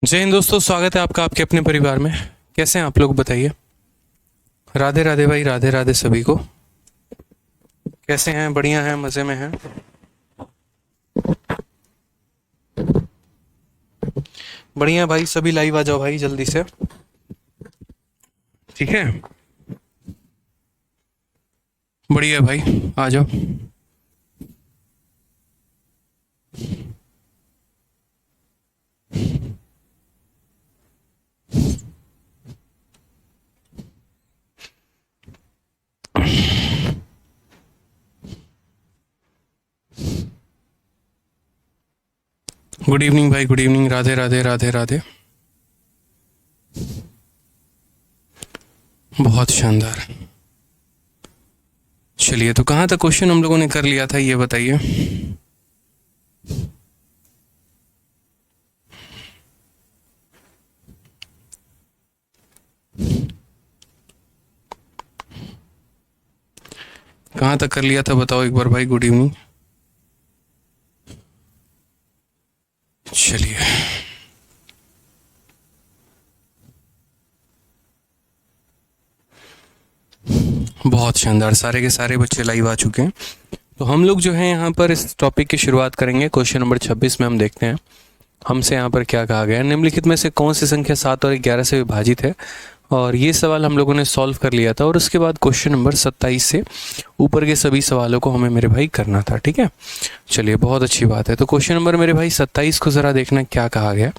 जय हिंद दोस्तों, स्वागत है आपका आपके अपने परिवार में। कैसे हैं आप लोग, बताइए। राधे राधे भाई, राधे राधे सभी को। कैसे हैं? बढ़िया हैं, मज़े में हैं। बढ़िया भाई, सभी लाइव आ जाओ भाई जल्दी से। ठीक है, बढ़िया भाई, आ जाओ। गुड इवनिंग भाई, गुड इवनिंग। राधे राधे राधे राधे। बहुत शानदार। चलिए, तो कहाँ तक क्वेश्चन हम लोगों ने कर लिया था, ये बताइए। कहाँ तक कर लिया था बताओ एक बार भाई। Good evening. चलिए, बहुत शानदार। सारे के सारे बच्चे लाइव आ चुके हैं। तो हम लोग जो है यहाँ पर इस टॉपिक की शुरुआत करेंगे। क्वेश्चन नंबर 26 में हम देखते हैं हमसे यहाँ पर क्या कहा गया है। निम्नलिखित में से कौन सी संख्या 7 और 11 से विभाजित है। और ये सवाल हम लोगों ने सॉल्व कर लिया था, और उसके बाद क्वेश्चन नंबर 27 से ऊपर के सभी सवालों को हमें मेरे भाई करना था। ठीक है, चलिए, बहुत अच्छी बात है। तो क्वेश्चन नंबर मेरे भाई 27 को ज़रा देखना क्या कहा गया।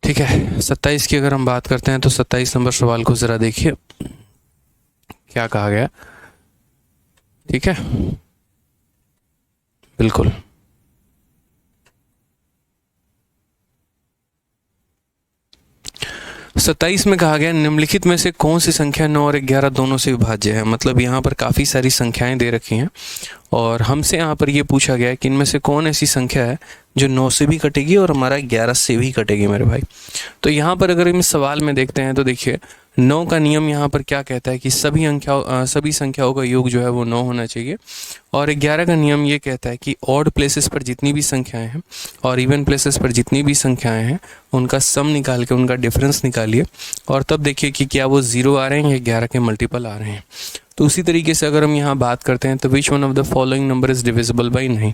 ठीक है, 27 की अगर हम बात करते हैं तो 27 नंबर सवाल को ज़रा देखिए क्या कहा गया। ठीक है, बिल्कुल। 27 में कहा गया निम्नलिखित में से कौन सी संख्या 9 और 11 दोनों से विभाज्य है। मतलब यहाँ पर काफ़ी सारी संख्याएं दे रखी हैं, और हमसे यहाँ पर ये पूछा गया है कि इनमें से कौन ऐसी संख्या है जो 9 से भी कटेगी और हमारा 11 से भी कटेगी मेरे भाई। तो यहाँ पर अगर हम इस सवाल में देखते हैं तो देखिए, 9 का नियम यहाँ पर क्या कहता है कि सभी संख्याओं का योग जो है वो 9 होना चाहिए। और 11 का नियम ये कहता है कि ऑड प्लेसेस पर जितनी भी संख्याएं हैं और इवन प्लेसेस पर जितनी भी संख्याएं हैं उनका सम निकाल के उनका डिफरेंस निकालिए, और तब देखिए कि क्या वो 0 आ रहे हैं या 11 के मल्टीपल आ रहे हैं। तो उसी तरीके से अगर हम यहाँ बात करते हैं तो which one of the following number is divisible by 9।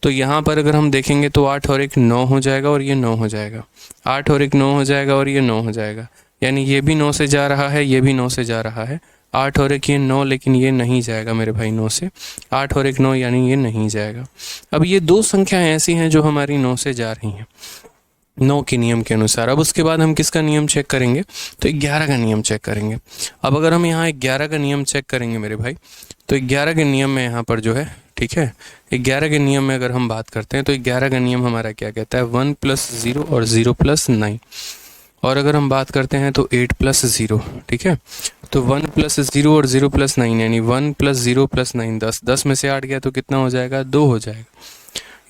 तो यहाँ पर अगर हम देखेंगे तो 8 और 1 9 हो जाएगा और ये 9 हो जाएगा। 8 और 1 9 हो जाएगा और ये 9 हो जाएगा। यानी ये भी 9 से जा रहा है, ये भी 9 से जा रहा है। 8 और 1 ये 9, लेकिन ये नहीं जाएगा मेरे भाई 9 से। 8 और 1 9, यानी ये नहीं जाएगा। अब ये दो संख्याएं ऐसी हैं जो हमारी 9 से जा रही हैं 9 के नियम के अनुसार। अब उसके बाद हम किसका नियम चेक करेंगे, तो 11 का नियम चेक करेंगे। अब अगर हम यहाँ 11 का नियम चेक करेंगे मेरे भाई, तो 11 के नियम में यहाँ पर जो है, ठीक है, 11 के नियम में अगर हम बात करते हैं तो 11 का नियम हमारा क्या कहता है, 1 + 0 और 0 + 9। और अगर हम बात करते हैं तो 8 + 0। ठीक है, तो 1 + 0 और 0 + 9, यानी 1 + 0 + 9 10। 10 में से 8 गया तो कितना हो जाएगा, 2 हो जाएगा।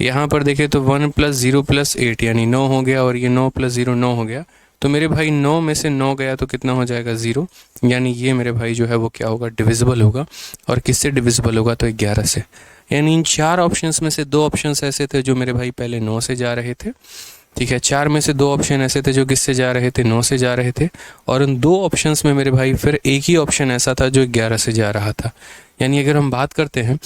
यहाँ पर देखें तो 1 + 0 + 8, यानी 9 हो गया, और ये 9 + 0 9 हो गया। तो मेरे भाई 9 में से 9 गया तो कितना हो जाएगा, 0। यानी ये मेरे भाई जो है वो क्या होगा, डिविजिबल होगा। और किससे डिविजिबल होगा, तो 11 से। यानी इन 4 ऑप्शंस में से 2 ऑप्शंस ऐसे थे जो मेरे भाई पहले 9 से जा रहे थे। ठीक है, 4 में से 2 ऑप्शन ऐसे थे जो किससे जा रहे थे, 9 से जा रहे थे। और उन 2 ऑप्शंस में मेरे भाई फिर एक ही ऑप्शन ऐसा था जो 11 से जा रहा था। यानी अगर हम बात करते हैं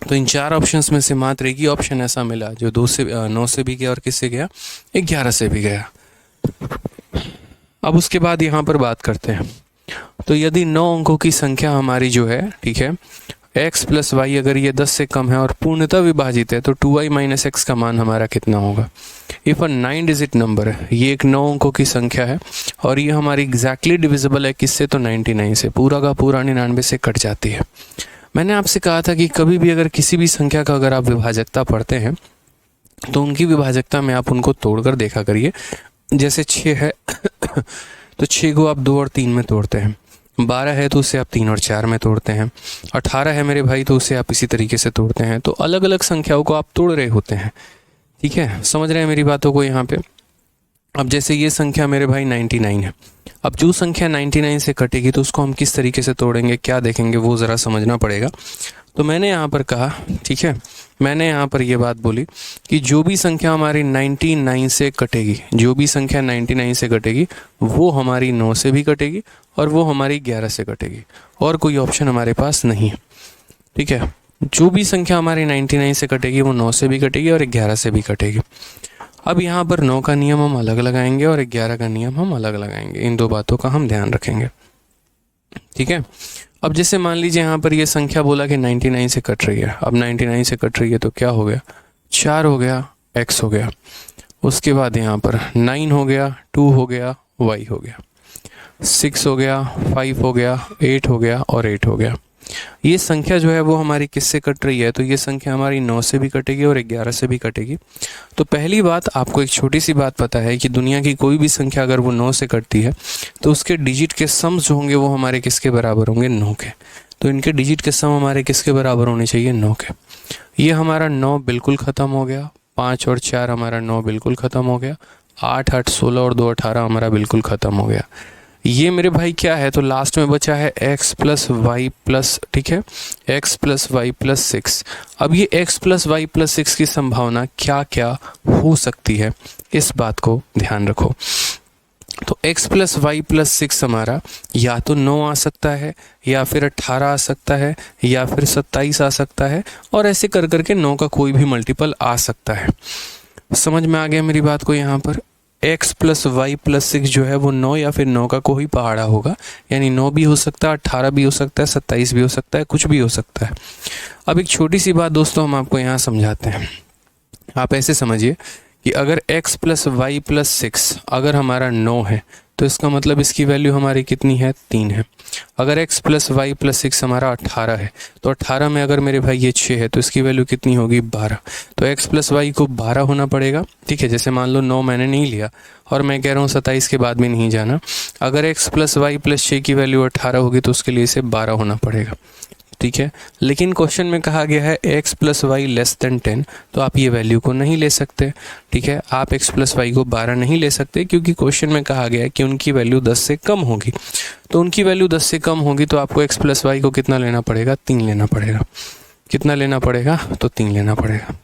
तो इन 4 ऑप्शंस में से मात्र एक ही ऑप्शन ऐसा मिला जो 9 से भी गया और किससे गया, 11 से भी गया। अब उसके बाद यहाँ पर बात करते हैं, तो यदि 9 अंकों की संख्या हमारी जो है, ठीक है, x + y अगर ये 10 से कम है और पूर्णतः विभाजित है, तो 2y - x का मान हमारा कितना होगा। इफ़ अ 9 डिजिट नंबर है, ये एक 9 अंकों की संख्या है, और ये हमारी एग्जैक्टली डिविजिबल है किससे, तो 99 से। पूरा का पूरा 99 से कट जाती है। मैंने आपसे कहा था कि कभी भी अगर किसी भी संख्या का अगर आप विभाजकता पढ़ते हैं तो उनकी विभाजकता में आप उनको तोड़कर देखा करिए। जैसे 6 है तो 6 को आप 2 और 3 में तोड़ते हैं। 12 है तो उसे आप 3 और 4 में तोड़ते हैं। 18 है मेरे भाई तो उसे आप इसी तरीके से तोड़ते हैं। तो अलग अलग संख्याओं को आप तोड़ रहे होते हैं। ठीक है, समझ रहे हैं मेरी बातों को यहाँ पे। अब जैसे ये संख्या मेरे भाई 99 है, अब जो संख्या 99 से कटेगी तो उसको हम किस तरीके से तोड़ेंगे, क्या देखेंगे, वो ज़रा समझना पड़ेगा। तो मैंने यहाँ पर कहा, ठीक है, मैंने यहाँ पर ये बात बोली कि जो भी संख्या हमारी 99 से कटेगी, जो भी संख्या 99 से कटेगी वो हमारी 9 से भी कटेगी और वो हमारी 11 से कटेगी, और कोई ऑप्शन हमारे पास नहीं है। ठीक है, जो भी संख्या हमारी 99 से कटेगी वो 9 से भी कटेगी और 11 से भी कटेगी। अब यहाँ पर 9 का नियम हम अलग लगाएंगे और 11 का नियम हम अलग लगाएंगे, इन दो बातों का हम ध्यान रखेंगे। ठीक है, अब जैसे मान लीजिए यहाँ पर ये संख्या बोला कि 99 से कट रही है। अब 99 से कट रही है तो क्या हो गया, 4 हो गया, x हो गया, उसके बाद यहाँ पर 9 हो गया, 2 हो गया, y हो गया, 6 हो गया, 5 हो गया, 8 हो गया और 8 हो गया। ये संख्या जो है वो हमारी किससे कट रही है, तो ये संख्या हमारी 9 से भी कटेगी और 11 से भी कटेगी। तो पहली बात, आपको एक छोटी सी बात पता है कि दुनिया की कोई भी संख्या अगर वो 9 से कटती है तो उसके डिजिट के सम्स जो होंगे वो हमारे किसके बराबर होंगे, 9 के। तो इनके डिजिट के सम हमारे किसके बराबर होने चाहिए, 9 के। ये हमारा 9 बिल्कुल ख़त्म हो गया, 5 और 4 हमारा 9 बिल्कुल ख़त्म हो गया, 8 8 16 और 2 18 हमारा बिल्कुल ख़त्म हो गया। ये मेरे भाई क्या है, तो लास्ट में बचा है x प्लस वाई प्लस, ठीक है, x प्लस वाई प्लस 6। अब ये x प्लस वाई प्लस 6 की संभावना क्या क्या हो सकती है, इस बात को ध्यान रखो। तो x प्लस वाई प्लस 6 हमारा या तो 9 आ सकता है, या फिर 18 आ सकता है, या फिर 27 आ सकता है, और ऐसे कर करके 9 का कोई भी मल्टीपल आ सकता है। समझ में आ गया मेरी बात को। यहाँ पर x प्लस वाई प्लस 6 जो है वो 9 या फिर 9 का कोई पहाड़ा होगा, यानी 9 भी हो सकता है, 18 भी हो सकता है, 27 भी हो सकता है, कुछ भी हो सकता है। अब एक छोटी सी बात दोस्तों हम आपको यहाँ समझाते हैं। आप ऐसे समझिए कि अगर x प्लस वाई प्लस 6 अगर हमारा 9 है तो इसका मतलब इसकी वैल्यू हमारी कितनी है, 3 है। अगर x प्लस वाई प्लस 6 हमारा 18 है तो 18 में अगर मेरे भाई ये 6 है तो इसकी वैल्यू कितनी होगी, 12। तो x प्लस वाई को 12 होना पड़ेगा। ठीक है, जैसे मान लो 9 मैंने नहीं लिया और मैं कह रहा हूँ 27 के बाद भी नहीं जाना। अगर x प्लस वाई प्लस 6 की वैल्यू 18 होगी तो उसके लिए इसे 12 होना पड़ेगा। ठीक है, लेकिन क्वेश्चन में कहा गया है x plus y less than 10, तो आप ये वैल्यू को नहीं ले सकते। ठीक है, आप x प्लस वाई को 12 नहीं ले सकते क्योंकि क्वेश्चन में कहा गया है कि उनकी वैल्यू 10 से कम होगी। तो उनकी वैल्यू 10 से कम होगी तो आपको x प्लस वाई को कितना लेना पड़ेगा, 3 लेना पड़ेगा। कितना लेना पड़ेगा, तो 3 लेना पड़ेगा।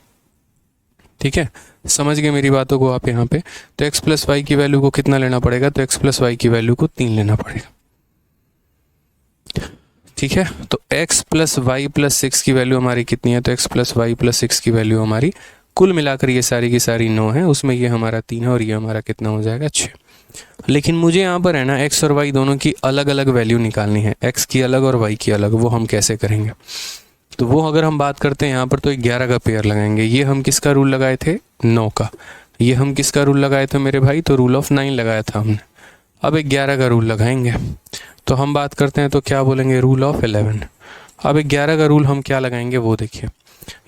ठीक है, समझ गए मेरी बातों को आप यहाँ पे। तो x प्लस वाई की वैल्यू को कितना लेना पड़ेगा, तो x प्लस वाई की वैल्यू को 3 लेना पड़ेगा। ठीक है, तो x प्लस वाई प्लस 6 की वैल्यू हमारी कितनी है, तो x प्लस वाई प्लस 6 की वैल्यू हमारी कुल मिलाकर ये सारी की सारी 9 है, उसमें ये हमारा 3 है और ये हमारा कितना हो जाएगा, 6। लेकिन मुझे यहाँ पर है ना x और y दोनों की अलग अलग वैल्यू निकालनी है, x की अलग और y की अलग। वो हम कैसे करेंगे, तो वो अगर हम बात करते हैं यहाँ पर तो 11 का पेयर लगाएंगे। ये हम किसका रूल लगाए थे, 9 का। ये हम किसका रूल लगाए थे मेरे भाई, तो रूल ऑफ 9 लगाया था हमने। अब 11 का रूल लगाएंगे तो हम बात करते हैं तो क्या बोलेंगे, रूल ऑफ 11। अब 11 का रूल हम क्या लगाएंगे वो देखिए।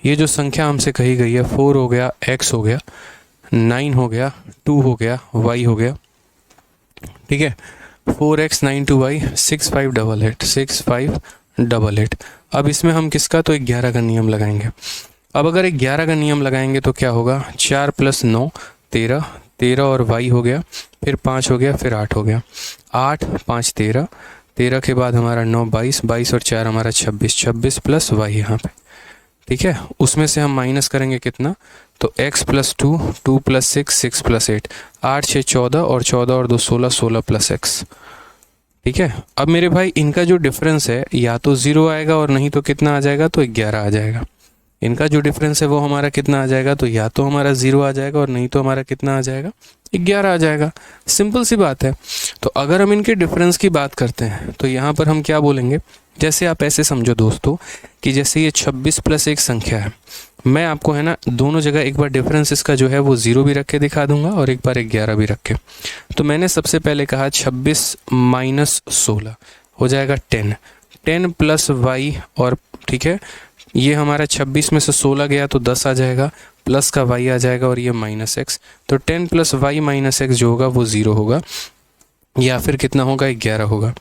ये जो संख्या हमसे कही गई है, 4 हो गया, x हो गया, 9 हो गया, 2 हो गया, y हो गया। ठीक है, 4x 9 2y 6588 6588। अब इसमें हम किसका, तो 11 का नियम लगाएंगे। अब अगर 11 का नियम लगाएंगे तो क्या होगा, 4 प्लस 9 13, 13 और y हो गया, फिर 5 हो गया, फिर 8 हो गया, 8 5 13, 13 के बाद हमारा 9 22, 22 और 4 हमारा 26, 26 प्लस y यहाँ पे। ठीक है, उसमें से हम माइनस करेंगे कितना, तो x प्लस 2, 2 प्लस 6, 6 प्लस 8, 8 6 14 और 14 और 2 16, 16 प्लस x। ठीक है, अब मेरे भाई इनका जो डिफरेंस है या तो 0 आएगा और नहीं तो कितना आ जाएगा, तो 11 आ जाएगा। इनका जो डिफरेंस है वो हमारा कितना आ जाएगा, तो या तो हमारा 0 आ जाएगा और नहीं तो हमारा कितना आ जाएगा, 11 आ जाएगा। सिंपल सी बात है। तो अगर हम इनके डिफरेंस की बात करते हैं तो यहाँ पर हम क्या बोलेंगे, जैसे आप ऐसे समझो दोस्तों कि जैसे ये 26 प्लस एक संख्या है, मैं आपको है ना दोनों जगह एक बार डिफरेंस इसका जो है वो 0 भी रख के दिखा दूंगा और एक बार 11 भी रख के। तो मैंने सबसे पहले कहा 26 माइनस 16 हो जाएगा 10, 10 प्लस वाई, और ठीक है ये हमारा 26 में से 16 गया तो 10 आ जाएगा, प्लस का y आ जाएगा और ये माइनस एक्स। तो 10 प्लस वाई माइनस एक्स जो होगा वो 0 होगा, या फिर कितना होगा, 11 होगा।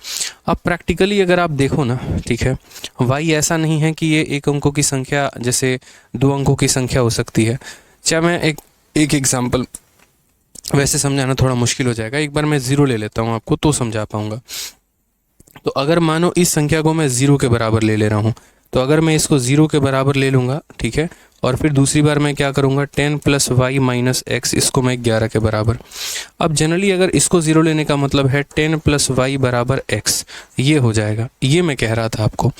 अब प्रैक्टिकली अगर आप देखो ना, ठीक है, y ऐसा नहीं है कि ये एक अंकों की संख्या जैसे 2 अंकों की संख्या हो सकती है। चाहे मैं एक एग्जांपल वैसे समझाना थोड़ा मुश्किल हो जाएगा, एक बार मैं ज़ीरो ले लेता हूँ आपको तो समझा पाऊँगा। तो अगर मानो इस संख्या को मैं ज़ीरो के बराबर ले ले रहा हूँ, तो अगर मैं इसको ज़ीरो के बराबर ले लूँगा, ठीक है, और फिर दूसरी बार मैं क्या करूँगा 10 + y - x, इसको मैं 11 के बराबर। अब जनरली अगर इसको ज़ीरो लेने का मतलब है 10 + y = x, ये हो जाएगा। ये मैं कह रहा था आपको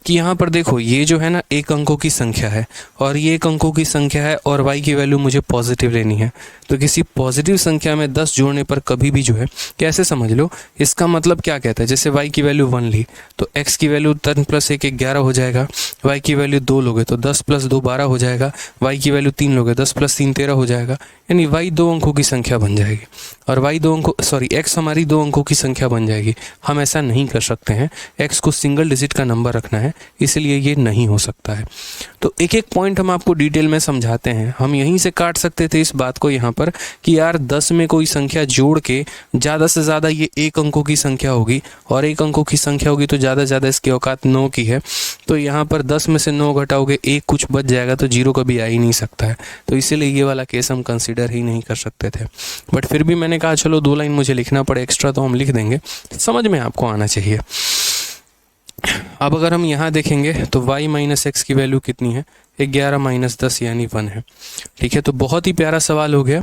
कि यहाँ पर देखो ये जो है ना एक अंकों की संख्या है और ये एक अंकों की संख्या है और y की वैल्यू मुझे पॉजिटिव लेनी है। तो किसी पॉजिटिव संख्या में 10 जोड़ने पर कभी भी जो है, कैसे समझ लो, इसका मतलब क्या कहता है, जैसे y की वैल्यू 1 ली तो x की वैल्यू 10 + 1 11 हो जाएगा, y की वैल्यू 2 लोगे तो 10 + 2 12 हो जाएगा, y की वैल्यू 3 लोगे 10 + 3 13 हो जाएगा, यानी y 2 अंकों की संख्या बन जाएगी और x हमारी 2 अंकों की संख्या बन जाएगी। हम ऐसा नहीं कर सकते हैं, x को सिंगल डिजिट का नंबर रखना है, इसलिए ये नहीं हो सकता है। तो एक एक पॉइंट हम आपको डिटेल में समझाते हैं। हम यहीं से काट सकते थे इस बात को यहाँ पर कि यार 10 में कोई संख्या जोड़ के ज़्यादा से ज़्यादा ये एक अंकों की संख्या होगी और एक अंकों की संख्या होगी तो ज़्यादा से ज़्यादा इसकी औकात 9 की है। तो यहाँ पर 10 में से 9 घटाओगे, एक कुछ बच जाएगा तो जीरो कभी आ ही नहीं सकता है। तो इसीलिए ये वाला केस हम कंसिडर ही नहीं कर सकते थे। बट फिर भी मैंने कहा चलो 2 लाइन मुझे लिखना पड़े एक्स्ट्रा तो हम लिख देंगे, समझ में आपको आना चाहिए। अब अगर हम यहाँ देखेंगे तो y - x की वैल्यू कितनी है, 11 - 10 यानी 1 है। ठीक है, तो बहुत ही प्यारा सवाल हो गया।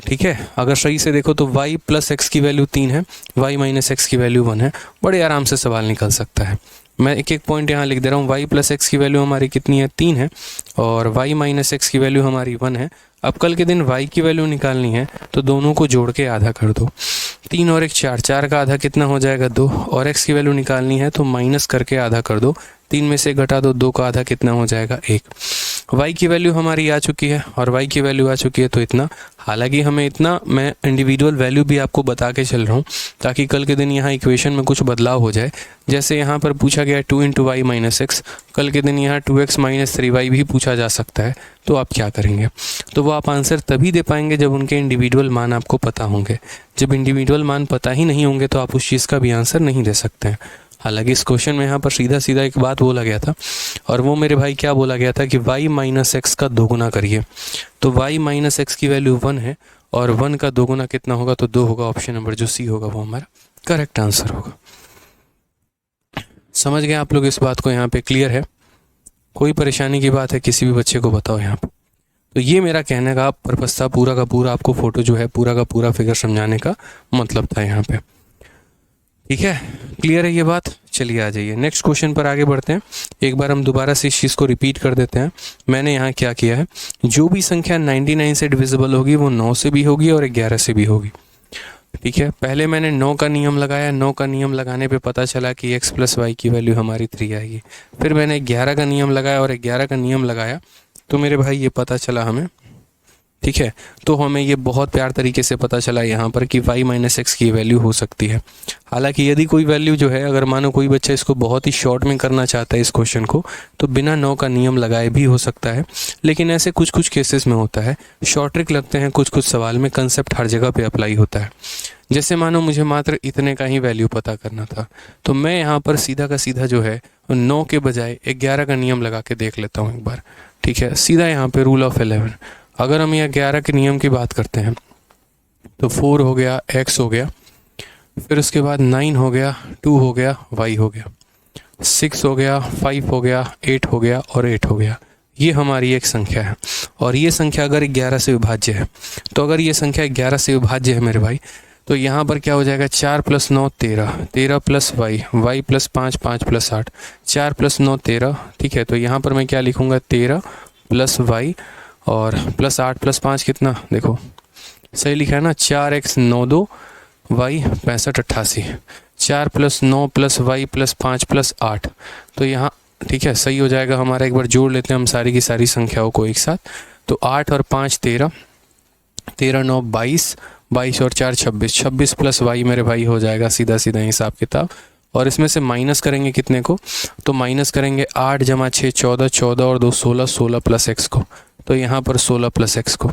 ठीक है, अगर सही से देखो तो y + x की वैल्यू 3 है, y - x की वैल्यू 1 है। बड़े आराम से सवाल निकल सकता है। मैं एक एक पॉइंट यहाँ लिख दे रहा हूँ। y + x की वैल्यू हमारी कितनी है, 3 है, और y - x की वैल्यू हमारी 1 है। अब कल के दिन y की वैल्यू निकालनी है तो दोनों को जोड़ के आधा कर दो। 3 और 1 4, 4 का आधा कितना हो जाएगा 2, और x की वैल्यू निकालनी है तो माइनस करके आधा कर दो। 3 में से घटा दो, 2 का आधा कितना हो जाएगा 1। y की वैल्यू हमारी आ चुकी है और y की वैल्यू आ चुकी है तो इतना। हालांकि हमें इतना, मैं इंडिविजुअल वैल्यू भी आपको बता के चल रहा हूँ ताकि कल के दिन यहाँ इक्वेशन में कुछ बदलाव हो जाए। जैसे यहाँ पर पूछा गया 2 × y - x, कल के दिन यहाँ 2x - 3y भी पूछा जा सकता है। तो आप क्या करेंगे, तो वो आप आंसर तभी दे पाएंगे जब उनके इंडिविजुअल मान आपको पता होंगे। जब इंडिविजुअल मान पता ही नहीं होंगे तो आप उस चीज़ का भी आंसर नहीं दे सकते हैं। हालांकि इस क्वेश्चन में यहाँ पर सीधा सीधा एक बात बोला गया था, और वो मेरे भाई क्या बोला गया था कि y - x का दोगुना करिए। तो y - x की वैल्यू 1 है और 1 का दोगुना कितना होगा, तो 2 होगा। ऑप्शन नंबर जो सी होगा वो हमारा करेक्ट आंसर होगा। समझ गए आप लोग इस बात को, यहाँ पे क्लियर है? कोई परेशानी की बात है किसी भी बच्चे को बताओ यहाँ पे। तो ये मेरा कहने का पर्पस था, पूरा का पूरा आपको फोटो जो है पूरा का पूरा फिगर समझाने का मतलब था यहाँ पे। ठीक है, क्लियर है ये बात? चलिए आ जाइए नेक्स्ट क्वेश्चन पर आगे बढ़ते हैं। एक बार हम दोबारा से इस चीज़ को रिपीट कर देते हैं। मैंने यहाँ क्या किया है, जो भी संख्या 99 से डिविजिबल होगी वो 9 से भी होगी और 11 से भी होगी। ठीक है, पहले मैंने 9 का नियम लगाया। 9 का नियम लगाने पे पता चला कि x + y की वैल्यू हमारी 3 आएगी। फिर मैंने 11 का नियम लगाया और 11 का नियम लगाया तो मेरे भाई ये पता चला हमें। ठीक है, तो हमें ये बहुत प्यार तरीके से पता चला यहाँ पर कि y - x की वैल्यू हो सकती है। हालांकि यदि कोई वैल्यू जो है, अगर मानो कोई बच्चा इसको बहुत ही शॉर्ट में करना चाहता है इस क्वेश्चन को, तो बिना 9 का नियम लगाए भी हो सकता है। लेकिन ऐसे कुछ कुछ केसेस में होता है, शॉर्ट ट्रिक लगते हैं कुछ कुछ सवाल में, कंसेप्ट हर जगह पे अप्लाई होता है। जैसे मानो मुझे मात्र इतने का ही वैल्यू पता करना था, तो मैं यहाँ पर सीधा का सीधा जो है 9 के बजाय 11 का नियम लगा के देख लेता हूँ एक बार। ठीक है, सीधा यहाँ पे रूल ऑफ 11। अगर हम यहाँ 11 के नियम की बात करते हैं तो 4 हो गया, x हो गया, फिर उसके बाद 9 हो गया, 2 हो गया, y हो गया, 6 हो गया, 5 हो गया, 8 हो गया और 8 हो गया। ये हमारी एक संख्या है और ये संख्या अगर 11 से विभाज्य है, तो अगर ये संख्या 11 से विभाज्य है मेरे भाई, तो यहाँ पर क्या हो जाएगा, 4 + 9 13, 13 + y, y + 5, 5 + 8, 4 + 9 13। ठीक है, तो यहाँ पर मैं क्या लिखूँगा, 13 + y और +8 + 5 कितना, देखो सही लिखा है ना, 4x 9 2 y 65 88, 4 + 9 + y + 5 + 8। तो यहाँ ठीक है सही हो जाएगा हमारा। एक बार जोड़ लेते हैं हम सारी की सारी संख्याओं को एक साथ। तो 8 और 5 13, 13 9 22, 22 और 4 26, 26 + y मेरे भाई हो जाएगा सीधा सीधा हिसाब किताब। और इसमें से माइनस करेंगे कितने को, तो माइनस करेंगे 8 + 6 14, 14 और 2 16, 16 + x को। तो यहाँ पर 16 + x को।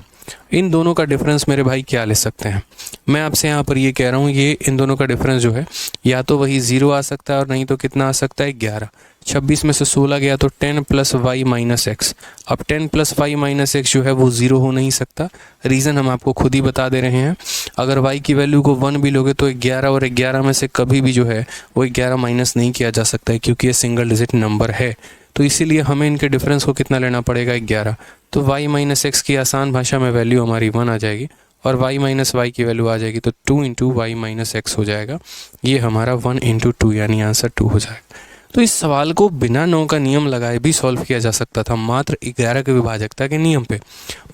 इन दोनों का डिफरेंस मेरे भाई क्या ले सकते हैं? मैं आपसे यहाँ पर ये कह रहा हूँ, ये इन दोनों का डिफरेंस जो है या तो वही 0 आ सकता है और नहीं तो कितना आ सकता है 11। 26 में से 16 गया तो 10 प्लस वाई माइनस एक्स। अब 10 प्लस वाई माइनस एक्स जो है वो 0 हो नहीं सकता। रीज़न हम आपको खुद ही बता दे रहे हैं। अगर y की वैल्यू को 1 भी लोगे तो 11 और 11 में से कभी भी जो है वो 11 माइनस नहीं किया जा सकता है, क्योंकि ये सिंगल डिजिट नंबर है। तो इसीलिए हमें इनके डिफरेंस को कितना लेना पड़ेगा? 11। तो y माइनस एक्स की आसान भाषा में वैल्यू हमारी 1 आ जाएगी और y माइनस वाई की वैल्यू आ जाएगी तो 2 इंटू वाई माइनस एक्स हो जाएगा। ये हमारा 1 इंटू 2 यानी आंसर 2 हो जाएगा। तो इस सवाल को बिना 9 का नियम लगाए भी सॉल्व किया जा सकता था, मात्र 11 के विभाजकता के नियम पे।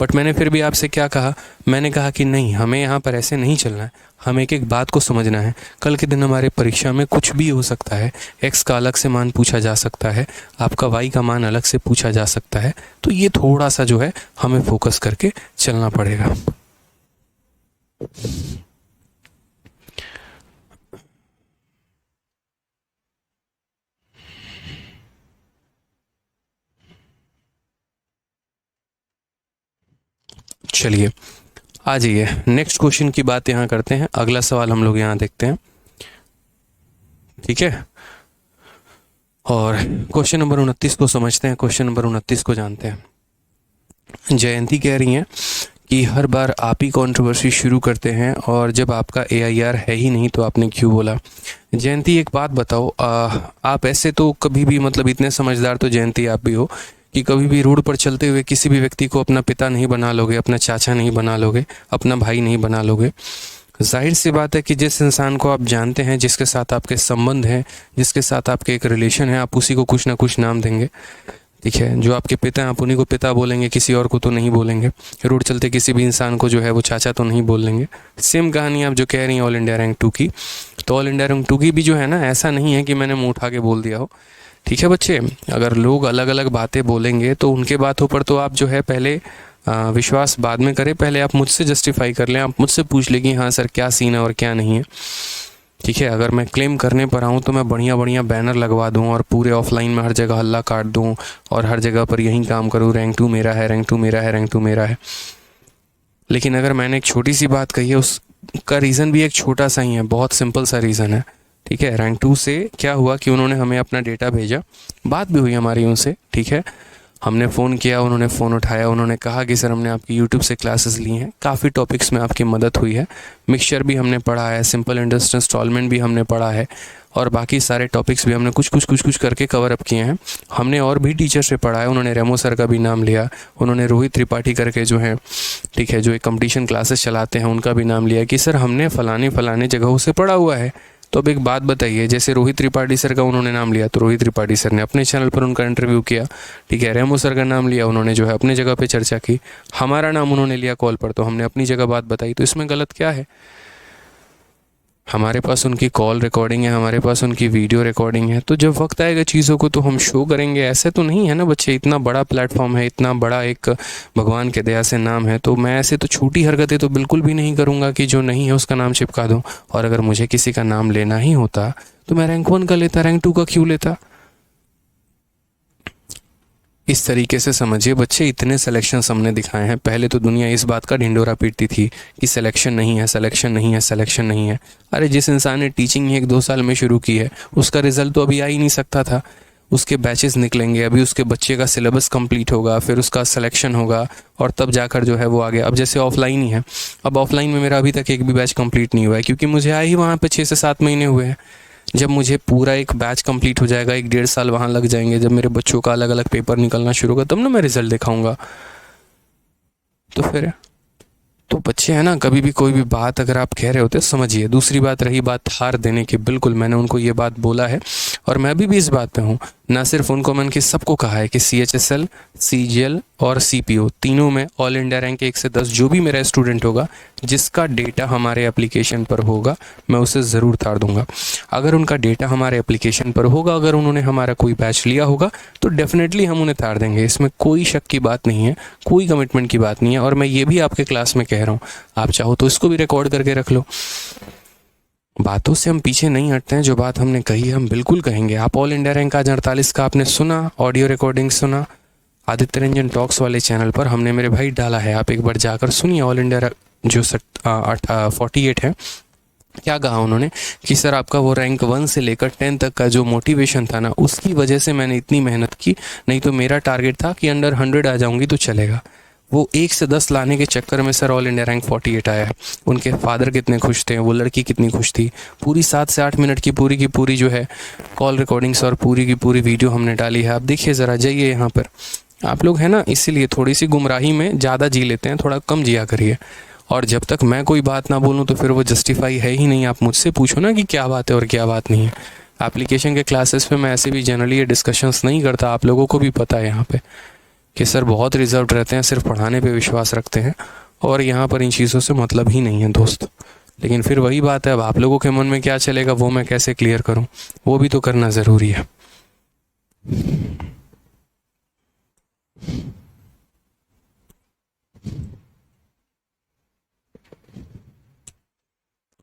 बट मैंने फिर भी आपसे क्या कहा? मैंने कहा कि नहीं, हमें यहाँ पर ऐसे नहीं चलना है, हमें एक एक बात को समझना है। कल के दिन हमारे परीक्षा में कुछ भी हो सकता है। x का अलग से मान पूछा जा सकता है, आपका y का मान अलग से पूछा जा सकता है। तो ये थोड़ा सा जो है हमें फोकस करके चलना पड़ेगा। चलिए आ जाइए, नेक्स्ट क्वेश्चन की बात यहाँ करते हैं। अगला सवाल हम लोग यहाँ देखते हैं, ठीक है। और क्वेश्चन नंबर 29 को समझते हैं, क्वेश्चन नंबर 29 को जानते हैं। जयंती कह रही हैं कि हर बार आप ही कंट्रोवर्सी शुरू करते हैं और जब आपका AIR है ही नहीं तो आपने क्यों बोला? जयंती एक बात बताओ, आप ऐसे तो कभी भी, मतलब इतने समझदार तो जयंती आप भी हो कि कभी भी रोड पर चलते हुए किसी भी व्यक्ति को अपना पिता नहीं बना लोगे, अपना चाचा नहीं बना लोगे, अपना भाई नहीं बना लोगे। जाहिर सी बात है कि जिस इंसान को आप जानते हैं, जिसके साथ आपके संबंध हैं, जिसके साथ आपके एक रिलेशन है, आप उसी को कुछ ना कुछ नाम देंगे, ठीक है। जो आपके पिता हैं आप उन्हीं को पिता बोलेंगे, किसी और को तो नहीं बोलेंगे। रोड चलते किसी भी इंसान को जो है वो चाचा तो नहीं बोल लेंगे। सेम कहानी आप जो कह रही हैं ऑल इंडिया रैंक 2 की, तो ऑल इंडिया रैंक 2 की भी जो है ना, ऐसा नहीं है कि मैंने मुँह उठा के बोल दिया हो, ठीक है बच्चे। अगर लोग अलग अलग बातें बोलेंगे तो उनके बातों पर तो आप जो है पहले विश्वास बाद में करें, पहले आप मुझसे जस्टिफाई कर लें, आप मुझसे पूछ लें कि हाँ सर क्या सीन है और क्या नहीं है, ठीक है। अगर मैं क्लेम करने पर आऊँ तो मैं बढ़िया बढ़िया बैनर लगवा दूँ और पूरे ऑफलाइन में हर जगह हल्ला काट दूँ और हर जगह पर यही काम करूँ, रैंक 2 मेरा है, रैंक 2 मेरा है, रैंक 2 मेरा है। लेकिन अगर मैंने एक छोटी सी बात कही है, उसका रीज़न भी एक छोटा सा ही है, बहुत सिंपल सा रीज़न है, ठीक है। रैंक 2 से क्या हुआ कि उन्होंने हमें अपना डेटा भेजा, बात भी हुई हमारी उनसे, ठीक है। हमने फ़ोन किया, उन्होंने फ़ोन उठाया, उन्होंने कहा कि सर हमने आपकी यूट्यूब से क्लासेस ली हैं, काफ़ी टॉपिक्स में आपकी मदद हुई है, मिक्सचर भी हमने पढ़ा है, सिंपल इंटरेस्ट इंस्टॉलमेंट भी हमने पढ़ा है और बाकी सारे टॉपिक्स भी हमने कुछ करके कवर अप किए हैं। हमने और भी टीचर से पढ़ा है, उन्होंने रेमो सर का भी नाम लिया, उन्होंने रोहित त्रिपाठी करके जो हैं, ठीक है, जो एक कंपटीशन क्लासेस चलाते हैं, उनका भी नाम लिया कि सर हमने फ़लाने जगहों से पढ़ा हुआ है। तो अब एक बात बताइए, जैसे रोहित त्रिपाठी सर का उन्होंने नाम लिया तो रोहित त्रिपाठी सर ने अपने चैनल पर उनका इंटरव्यू किया, ठीक है। रेमो सर का नाम लिया, उन्होंने जो है अपने जगह पे चर्चा की। हमारा नाम उन्होंने लिया कॉल पर तो हमने अपनी जगह बात बताई। तो इसमें गलत क्या है? हमारे पास उनकी कॉल रिकॉर्डिंग है, हमारे पास उनकी वीडियो रिकॉर्डिंग है, तो जब वक्त आएगा चीज़ों को तो हम शो करेंगे। ऐसे तो नहीं है ना बच्चे, इतना बड़ा प्लेटफॉर्म है, इतना बड़ा एक भगवान के दया से नाम है, तो मैं ऐसे तो छोटी हरकतें तो बिल्कुल भी नहीं करूँगा कि जो नहीं है उसका नाम चिपका दूँ। और अगर मुझे किसी का नाम लेना ही होता तो मैं रैंक 1 का लेता, रैंक 2 का क्यों लेता? इस तरीके से समझिए बच्चे, इतने सिलेक्शन हमने दिखाए हैं। पहले तो दुनिया इस बात का ढिंडोरा पीटती थी कि सिलेक्शन नहीं है, सिलेक्शन नहीं है, सिलेक्शन नहीं है। अरे जिस इंसान ने टीचिंग ही 1-2 साल में शुरू की है उसका रिजल्ट तो अभी आ ही नहीं सकता था। उसके बैचेस निकलेंगे, अभी उसके बच्चे का सिलेबस कंप्लीट होगा, फिर उसका सिलेक्शन होगा और तब जाकर जो है वो आगे। अब जैसे ऑफलाइन ही है, अब ऑफलाइन में मेरा अभी तक एक भी बैच कंप्लीट नहीं हुआ है, क्योंकि मुझे आए ही वहाँ पे 6 से 7 महीने हुए हैं। जब मुझे पूरा एक बैच कंप्लीट हो जाएगा, 1-1.5 साल वहाँ लग जाएंगे, जब मेरे बच्चों का अलग अलग पेपर निकलना शुरू होगा तब ना मैं रिजल्ट दिखाऊंगा। तो फिर तो बच्चे हैं ना, कभी भी कोई भी बात अगर आप कह रहे होते समझिए। दूसरी बात रही बात हार देने की, बिल्कुल मैंने उनको ये बात बोला है और मैं भी इस बात पे हूँ। ना सिर्फ उनको, मैंने कि सबको कहा है कि CHSL, CGL और CPO तीनों में ऑल इंडिया रैंक 1 से 10 जो भी मेरा स्टूडेंट होगा जिसका डेटा हमारे एप्लीकेशन पर होगा मैं उसे ज़रूर तार दूंगा। अगर उनका डेटा हमारे एप्लीकेशन पर होगा, अगर उन्होंने हमारा कोई बैच लिया होगा तो डेफिनेटली हम उन्हें तार देंगे। इसमें कोई शक की बात नहीं है, कोई कमिटमेंट की बात नहीं है। और मैं ये भी आपके क्लास में कह रहा हूँ, आप चाहो तो इसको भी रिकॉर्ड करके रख लो। बातों से हम पीछे नहीं हटते हैं, जो बात हमने कही हम बिल्कुल कहेंगे। आप ऑल इंडिया रैंक आज 48 का आपने सुना, ऑडियो रिकॉर्डिंग सुना, आदित्य रंजन टॉक्स वाले चैनल पर हमने मेरे भाई डाला है, आप एक बार जाकर सुनिए। ऑल इंडिया जो 48 है, क्या कहा उन्होंने कि सर आपका वो रैंक 1 से लेकर 10 तक का जो मोटिवेशन था ना, उसकी वजह से मैंने इतनी मेहनत की, नहीं तो मेरा टारगेट था कि अंडर 100 आ जाऊंगी तो चलेगा। वो 1 से 10 लाने के चक्कर में सर ऑल इंडिया रैंक 48 आया है। उनके फादर कितने खुश थे, वो लड़की कितनी खुश थी। पूरी 7 से 8 मिनट की पूरी जो है कॉल रिकॉर्डिंग्स और पूरी की पूरी वीडियो हमने डाली है। आप देखिए ज़रा, जाइए यहाँ पर। आप लोग है ना, इसीलिए थोड़ी सी गुमराही में ज़्यादा जी लेते हैं, थोड़ा कम जिया करिए। और जब तक मैं कोई बात ना बोलूँ तो फिर वो जस्टिफाई है ही नहीं। आप मुझसे पूछो ना कि क्या बात है और क्या बात नहीं है। एप्लीकेशन के क्लासेस पे मैं ऐसे भी जनरली ये डिस्कशंस नहीं करता, आप लोगों को भी पता है यहाँ पे कि सर बहुत रिजर्व रहते हैं, सिर्फ पढ़ाने पे विश्वास रखते हैं और यहाँ पर इन चीज़ों से मतलब ही नहीं है दोस्त। लेकिन फिर वही बात है, अब आप लोगों के मन में क्या चलेगा वो मैं कैसे क्लियर करूँ, वो भी तो करना ज़रूरी है।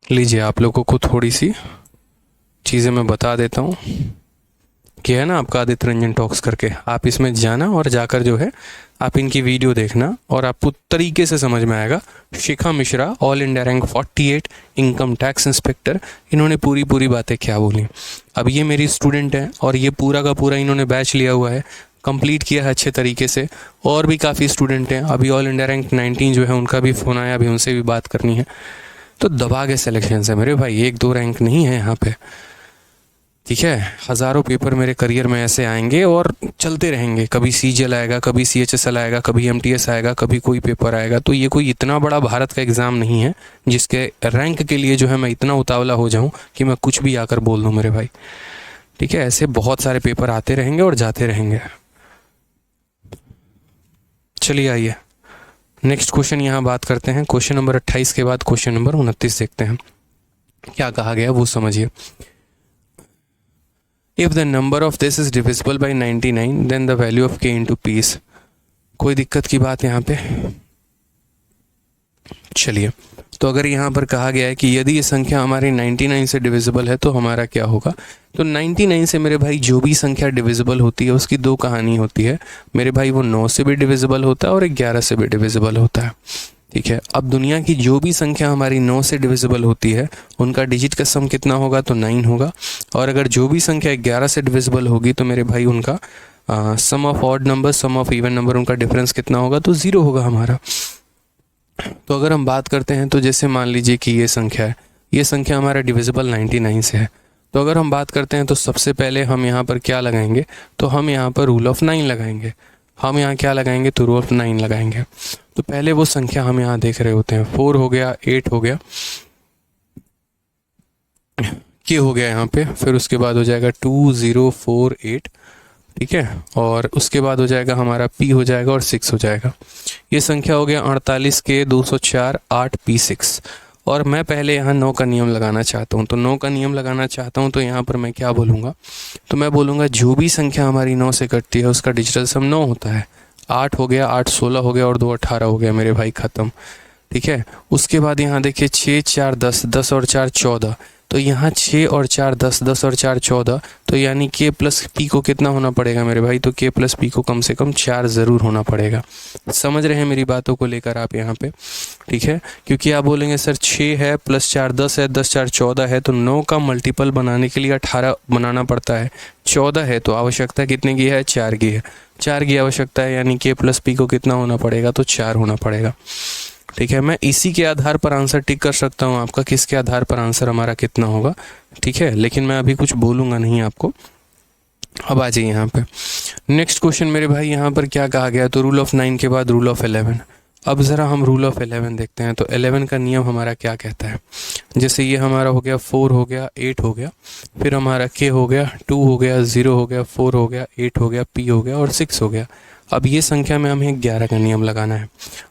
लीजिए, आप लोगों को थोड़ी सी चीज़ें मैं बता देता हूँ कि है ना आपका आदित्य रंजन टॉक्स करके, आप इसमें जाना और जाकर जो है आप इनकी वीडियो देखना और आपको तरीके से समझ में आएगा। Shikha Mishra, all India rank 48, income tax inspector, इन्होंने पूरी बातें क्या बोली। अब ये मेरी स्टूडेंट है और ये पूरा का पूरा इन्होंने बैच लिया हुआ है, कंप्लीट किया है अच्छे तरीके से। और भी काफ़ी स्टूडेंट हैं, अभी ऑल इंडिया रैंक 19 जो है उनका भी फ़ोन आया, अभी उनसे भी बात करनी है। तो दबा के सिलेक्शन है मेरे भाई, 1-2 रैंक नहीं है यहाँ पे, ठीक है। हज़ारों पेपर मेरे करियर में ऐसे आएंगे और चलते रहेंगे। कभी सीजीएल आएगा, कभी सीएचएसएल आएगा, कभी एमटीएस आएगा, कभी कोई पेपर आएगा। तो ये कोई इतना बड़ा भारत का एग्ज़ाम नहीं है जिसके रैंक के लिए जो है मैं इतना उतावला हो जाऊं कि मैं कुछ भी आकर बोल दूं मेरे भाई, ठीक है। ऐसे बहुत सारे पेपर आते रहेंगे और जाते रहेंगे। चलिए आइए नेक्स्ट क्वेश्चन यहाँ बात करते हैं। क्वेश्चन नंबर 28 के बाद क्वेश्चन नंबर 29 देखते हैं क्या कहा गया, वो समझिए। If the number of this is divisible by 99, then the value of k into p is। कोई दिक्कत की बात यहाँ पे? चलिए, तो अगर यहाँ पर कहा गया है कि यदि ये संख्या हमारी 99 से डिविजिबल है तो हमारा क्या होगा। तो 99 से मेरे भाई जो भी संख्या डिविजिबल होती है उसकी दो कहानी होती है मेरे भाई। वो 9 से भी डिविजिबल होता है और 11 से भी डिविजिबल होता है, ठीक है। अब दुनिया की जो भी संख्या हमारी 9 से डिविजिबल होती है उनका डिजिट का सम कितना होगा, तो 9 होगा। और अगर जो भी संख्या 11 से डिविजिबल होगी तो मेरे भाई उनका sum of odd number, sum of even number, उनका डिफरेंस कितना होगा, तो 0 होगा हमारा। तो अगर हम बात करते हैं तो जैसे मान लीजिए कि ये संख्या है, ये संख्या हमारा डिविजिबल 99 से है। तो अगर हम बात करते हैं तो सबसे पहले हम यहाँ पर क्या लगाएंगे, तो हम यहाँ पर रूल ऑफ 9 लगाएंगे। हम यहाँ क्या लगाएंगे, तो रूल ऑफ 9 लगाएंगे। तो पहले वो संख्या हम यहाँ देख रहे होते हैं, 4 हो गया, 8 हो गया, के हो गया यहाँ पे, फिर उसके बाद हो जाएगा 2048, ठीक है। और उसके बाद हो जाएगा हमारा पी हो जाएगा और 6 हो जाएगा। ये संख्या हो गया 48 के 204 8 P6। और मैं पहले यहाँ 9 का नियम लगाना चाहता हूँ। तो 9 का नियम लगाना चाहता हूँ तो यहाँ पर मैं क्या बोलूँगा, तो मैं बोलूँगा जो भी संख्या हमारी 9 से कटती है उसका डिजिटल सम 9 होता है। 8 हो गया, 8 16 हो गया और 2 18 हो गया मेरे भाई, ख़त्म, ठीक है। उसके बाद यहाँ देखिए 6 4 10, 10 और 4 14। तो यहाँ 6 और 4 10, 10 और 4 14। तो यानी के प्लस पी को कितना होना पड़ेगा मेरे भाई, तो के प्लस पी को कम से कम 4 ज़रूर होना पड़ेगा। समझ रहे हैं मेरी बातों को लेकर आप यहाँ पे, ठीक है। क्योंकि आप बोलेंगे सर 6 है प्लस 4 10 है, 10 4 14 है, तो 9 का मल्टीपल बनाने के लिए 18 बनाना पड़ता है। 14 है तो आवश्यकता कितने की है, 4 की है। 4 की आवश्यकता है, यानी के प्लस पी को कितना होना पड़ेगा, तो 4 होना पड़ेगा, ठीक है। मैं इसी के आधार पर आंसर टिक कर सकता हूँ आपका, किसके आधार पर आंसर हमारा कितना होगा, ठीक है। लेकिन मैं अभी कुछ बोलूँगा नहीं आपको। अब आ जाइए यहाँ पे नेक्स्ट क्वेश्चन मेरे भाई। यहाँ पर क्या कहा गया, तो रूल ऑफ 9 के बाद रूल ऑफ 11। अब ज़रा हम रूल ऑफ 11 देखते हैं। तो 11 का नियम हमारा क्या कहता है, जैसे ये हमारा हो गया 4 हो गया, 8 हो गया, फिर हमारा के हो गया, 2 हो गया, 0 हो गया, 4 हो गया, 8 हो गया, पी हो गया और 6 हो गया। अब ये संख्या में हमें 11 का नियम लगाना है।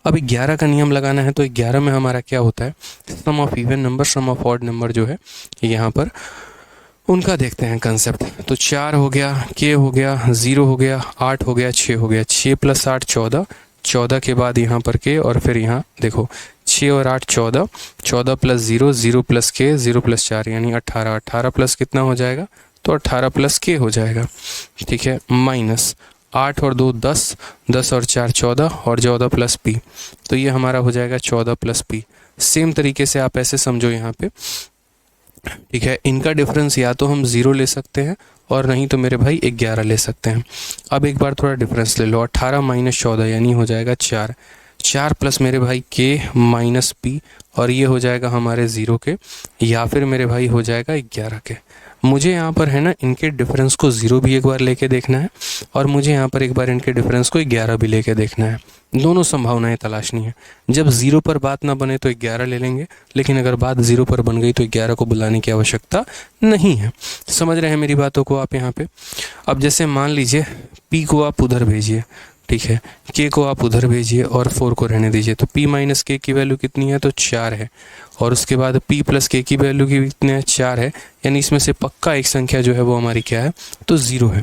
अब 11 का नियम लगाना है तो 11 में हमारा क्या होता है, sum of even number, sum of odd number जो है यहाँ पर उनका देखते हैं कंसेप्ट। तो 4 हो गया, के हो गया, 0 हो गया, 8 हो गया, 6 हो गया, 6 + 8 14, 14 के बाद यहाँ पर के, और फिर यहाँ देखो 6 और 8 14, 14 + 0, 0 + के, 0 + 4 यानी 18, 18 प्लस कितना हो जाएगा, तो 18 + के हो जाएगा, ठीक है, माइनस 8 और 2 10, 10 और 4 14 और 14 प्लस पी, तो ये हमारा हो जाएगा 14 प्लस पी। सेम तरीके से आप ऐसे समझो यहाँ पे, ठीक है। इनका डिफरेंस या तो हम 0 ले सकते हैं और नहीं तो मेरे भाई 11 ले सकते हैं। अब एक बार थोड़ा डिफरेंस ले लो, 18 माइनस 14 यानी हो जाएगा 4, 4 प्लस मेरे भाई के माइनस पी, और ये हो जाएगा हमारे 0 के, या फिर मेरे भाई हो जाएगा 11 के। मुझे यहाँ पर है ना इनके डिफरेंस को 0 भी एक बार लेके देखना है, और मुझे यहाँ पर एक बार इनके डिफरेंस को 11 भी लेके देखना है। दोनों संभावनाएं तलाशनी है। जब 0 पर बात ना बने तो 11 ले लेंगे, लेकिन अगर बात 0 पर बन गई तो 11 को बुलाने की आवश्यकता नहीं है। समझ रहे हैं मेरी बातों को आप यहाँ पे? अब जैसे मान लीजिए p को आप उधर भेजिए, ठीक है, k को आप उधर भेजिए और 4 को रहने दीजिए, तो p माइनस k की वैल्यू कितनी है? तो 4 है। और उसके बाद p प्लस k की वैल्यू की कितनी है? 4 है। यानी इसमें से पक्का एक संख्या जो है वो हमारी क्या है? तो 0 है।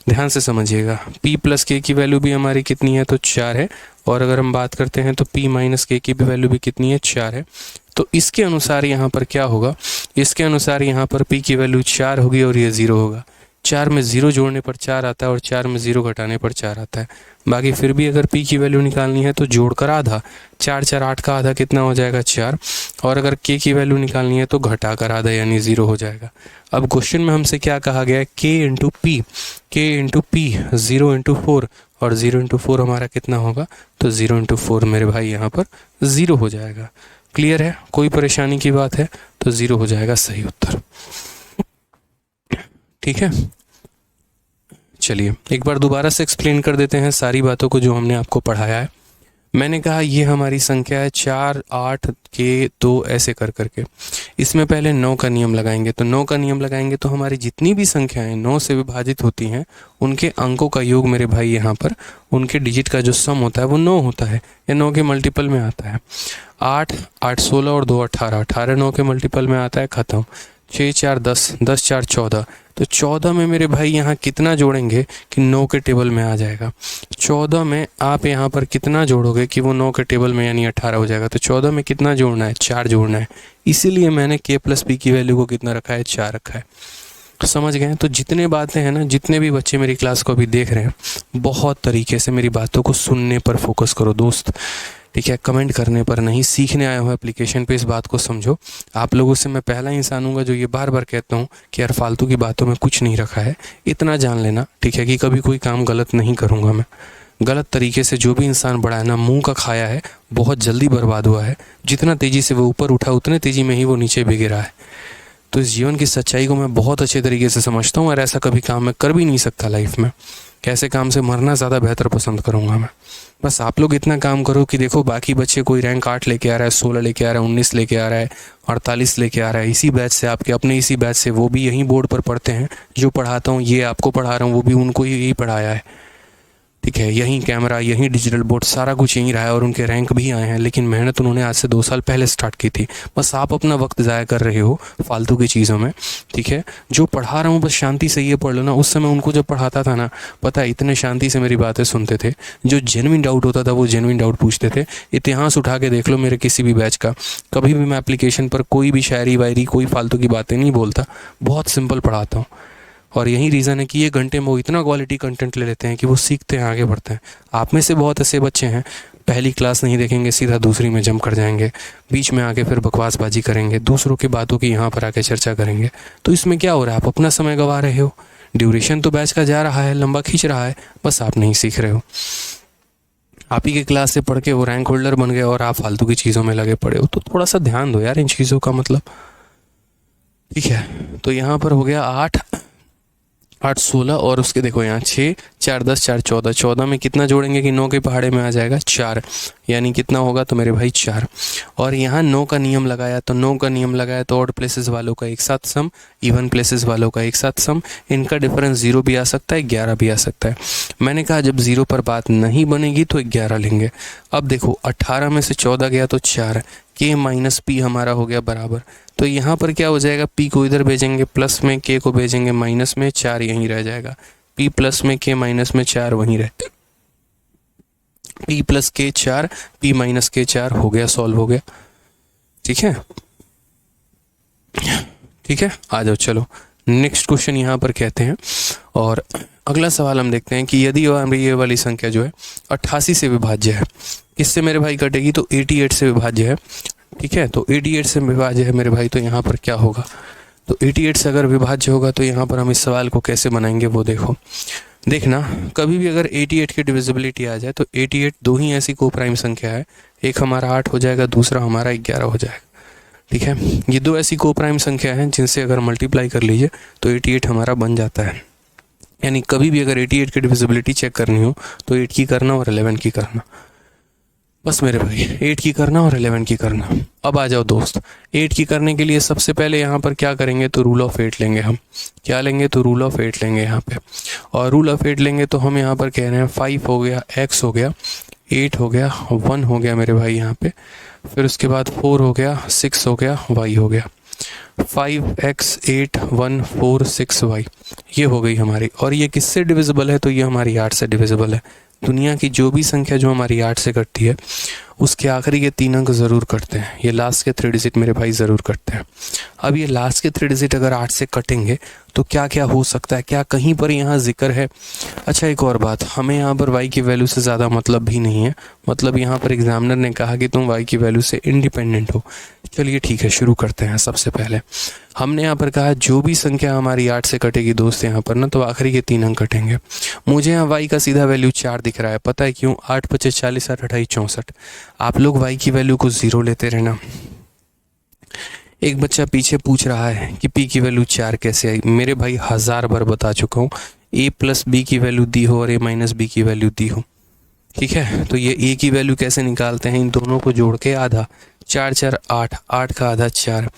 ध्यान से समझिएगा, p प्लस k की वैल्यू भी हमारी कितनी है? तो 4 है। और अगर हम बात करते हैं तो p माइनस k की भी वैल्यू भी कितनी है? 4 है। तो इसके अनुसार यहाँ पर क्या होगा? इसके अनुसार यहाँ पर p की वैल्यू 4 होगी और ये 0 होगा। 4 में 0 जोड़ने पर 4 आता है और 4 में 0 घटाने पर 4 आता है। बाकी फिर भी अगर p की वैल्यू निकालनी है तो जोड़कर आधा, 4 4 8 का आधा कितना हो जाएगा? 4। और अगर k की वैल्यू निकालनी है तो घटाकर आधा यानी 0 हो जाएगा। अब क्वेश्चन में हमसे क्या कहा गया है? k into P, k into P 0 into 4, और 0 इंटू 4 हमारा कितना होगा? तो 0 इंटू 4 मेरे भाई यहाँ पर 0 हो जाएगा। क्लियर है? कोई परेशानी की बात है? तो 0 हो जाएगा सही उत्तर। ठीक है, चलिए एक बार दोबारा से एक्सप्लेन कर देते हैं सारी बातों को जो हमने आपको पढ़ाया है। मैंने कहा ये हमारी संख्या है 4 8 के 2 ऐसे कर करके। इसमें पहले 9 का नियम लगाएंगे, तो 9 का नियम लगाएंगे तो हमारी जितनी भी संख्याएं 9 से विभाजित होती हैं उनके अंकों का योग मेरे भाई यहाँ पर उनके डिजिट का जो सम होता है वो 9 होता है, या 9 के मल्टीपल में आता है। 8 8 16 और 2 18, 18 9 के मल्टीपल में आता है, खत्म। 6 4 10, 10 4 14, तो 14 में मेरे भाई यहाँ कितना जोड़ेंगे कि 9 के टेबल में आ जाएगा। 14 में आप यहाँ पर कितना जोड़ोगे कि वो 9 के टेबल में यानी 18 हो जाएगा। तो 14 में कितना जोड़ना है? 4 जोड़ना है। इसीलिए मैंने k प्लस पी की वैल्यू को कितना रखा है? 4 रखा है। समझ गए? तो जितने बातें हैं ना, जितने भी बच्चे मेरी क्लास को अभी देख रहे हैं, बहुत तरीके से मेरी बातों को सुनने पर फोकस करो दोस्त, ठीक है? कमेंट करने पर नहीं, सीखने आया हूँ एप्लीकेशन पे, इस बात को समझो। आप लोगों से मैं पहला इंसान हूँ जो ये बार बार कहता हूँ कि यार फालतू की बातों में कुछ नहीं रखा है। इतना जान लेना, ठीक है, कि कभी कोई काम गलत नहीं करूँगा मैं। गलत तरीके से जो भी इंसान बड़ा है ना, मुंह का खाया है, बहुत जल्दी बर्बाद हुआ है। जितना तेज़ी से वो ऊपर उठा उतने तेज़ी में ही वो नीचे भी गिरा है। तो इस जीवन की सच्चाई को मैं बहुत अच्छे तरीके से समझता हूँ, और ऐसा कभी काम मैं कर भी नहीं सकता लाइफ में। कैसे काम से मरना ज़्यादा बेहतर पसंद करूँगा मैं। बस आप लोग इतना काम करो कि देखो बाकी बच्चे कोई रैंक 8 लेके आ रहा है, 16 लेके आ रहा है, 19 लेके आ रहा है, 48 लेके आ रहा है, इसी बैच से, आपके अपने इसी बैच से, वो भी यहीं बोर्ड पर पढ़ते हैं। जो पढ़ाता हूँ, ये आपको पढ़ा रहा हूँ, वो भी उनको ही यही पढ़ाया है, ठीक है? यहीं कैमरा, यहीं डिजिटल बोर्ड, सारा कुछ यहीं रहा है, और उनके रैंक भी आए हैं। लेकिन मेहनत उन्होंने आज से 2 साल पहले स्टार्ट की थी। बस आप अपना वक्त ज़ाया कर रहे हो फालतू की चीज़ों में, ठीक है? जो पढ़ा रहा हूँ बस शांति से ये पढ़ लो ना। उस समय उनको जब पढ़ाता था ना, पता है, इतने शांति से मेरी बातें सुनते थे। जो जेन्युइन डाउट होता था वो जेन्युइन डाउट पूछते थे। इतिहास उठा के देख लो मेरे किसी भी बैच का, कभी भी मैं एप्लीकेशन पर कोई भी शायरी वायरी, कोई फालतू की बातें नहीं बोलता। बहुत सिंपल पढ़ाता हूँ, और यही रीज़न है कि ये घंटे में वो इतना क्वालिटी कंटेंट ले लेते हैं कि वो सीखते हैं, आगे बढ़ते हैं। आप में से बहुत ऐसे बच्चे हैं, पहली क्लास नहीं देखेंगे, सीधा दूसरी में जंप कर जाएंगे, बीच में आके फिर बकवासबाजी करेंगे, दूसरों की बातों की यहाँ पर आके चर्चा करेंगे। तो इसमें क्या हो रहा है? आप अपना समय गंवा रहे हो। ड्यूरेशन तो बैच का जा रहा है, लंबा खींच रहा है, बस आप नहीं सीख रहे हो। आप ही के क्लास से पढ़ के वो रैंक होल्डर बन गए और आप फालतू की चीज़ों में लगे पड़े हो। तो थोड़ा सा ध्यान दो यार इन चीज़ों का, मतलब, ठीक है? तो यहाँ पर हो गया 8 8 16, और उसके देखो यहाँ 6 4 10 4 14, 14 में कितना जोड़ेंगे कि 9 के पहाड़े में आ जाएगा? 4, यानी कितना होगा? तो मेरे भाई 4। और यहाँ 9 का नियम लगाया, तो 9 का नियम लगाया तो ऑड प्लेसेस वालों का एक साथ सम, इवन प्लेसेस वालों का एक साथ सम। इनका डिफरेंस 0 भी आ सकता है, 11 भी आ सकता है। मैंने कहा जब 0 पर बात नहीं बनेगी तो 11 लेंगे। अब देखो 18 में से 14 गया तो 4, k माइनस पी हमारा हो गया बराबर। तो यहाँ पर क्या हो जाएगा? p को इधर भेजेंगे प्लस में, k को भेजेंगे माइनस में, 4 यहीं रह जाएगा। p प्लस में, k माइनस में, 4 वहीं रहते। p plus k 4, p minus k 4 हो गया, सॉल्व हो गया। ठीक है, ठीक है, आ जाओ, चलो नेक्स्ट क्वेश्चन यहाँ पर कहते हैं। और अगला सवाल हम देखते हैं कि यदि ये वाली संख्या जो है 88 से विभाज्य है, किससे मेरे भाई कटेगी, तो 88 से विभाज्य है। ठीक है, तो 88 से विभाज्य है मेरे भाई, तो यहाँ पर क्या होगा, तो 88 से अगर विभाज्य होगा तो यहाँ पर हम इस सवाल को कैसे बनाएंगे वो देखना कभी भी अगर 88 की डिविजिबिलिटी आ जाए तो 88 दो ही ऐसी को प्राइम संख्या है, एक हमारा 8 हो जाएगा, दूसरा हमारा 11 हो जाएगा। ठीक है, ये दो ऐसी को प्राइम संख्या हैं जिनसे अगर मल्टीप्लाई कर लीजिए तो 88 हमारा बन जाता है। यानी कभी भी अगर 88 की डिविजिबिलिटी चेक करनी हो तो 8 की करना और 11 की करना, बस मेरे भाई 8 की करना और 11 की करना। अब आ जाओ दोस्त, 8 की करने के लिए सबसे पहले यहाँ पर क्या करेंगे, तो रूल ऑफ 8 लेंगे हम। क्या लेंगे, तो रूल ऑफ 8 लेंगे यहाँ पे, और रूल ऑफ 8 लेंगे तो हम यहाँ पर कह रहे हैं 5 हो गया, x हो गया, 8 हो गया, 1 हो गया मेरे भाई यहाँ पे, फिर उसके बाद 4 हो गया, 6 हो गया, y हो गया। 5x 8 1 4 6y ये हो गई हमारी। और ये किससे डिविजिबल है, तो ये हमारी 8 से डिविजिबल है। दुनिया की जो भी संख्या जो हमारी 8 से कटती है उसके आखिरी के 3 अंक ज़रूर कटते हैं, ये लास्ट के 3 डिजिट मेरे भाई ज़रूर कटते हैं। अब ये लास्ट के 3 डिजिट अगर 8 से कटेंगे तो क्या क्या हो सकता है, क्या कहीं पर यहाँ जिक्र है। अच्छा एक और बात, हमें यहाँ पर y की वैल्यू से ज़्यादा मतलब भी नहीं है, मतलब यहाँ पर एग्जामिनर ने कहा कि तुम y की वैल्यू से इंडिपेंडेंट हो। चलिए ठीक है, शुरू करते हैं। सबसे पहले हमने यहाँ पर कहा जो भी संख्या हमारी 8 से कटेगी दोस्त यहाँ पर ना, तो आखिरी के 3 अंक कटेंगे। मुझे यहाँ y का सीधा वैल्यू 4 दिख रहा है, पता है क्यों, 8 × 40 8 28 64। आप लोग y की वैल्यू को 0 लेते रहना। एक बच्चा पीछे पूछ रहा है कि p की वैल्यू 4 कैसे आई, मेरे भाई 1000 बार बता चुका हूँ, a + b की वैल्यू दी हो और a - b की वैल्यू दी हो। ठीक है, तो ये a की वैल्यू कैसे निकालते हैं, इन दोनों को जोड़ के आधा, 4 4 8, 8 का आधा 4,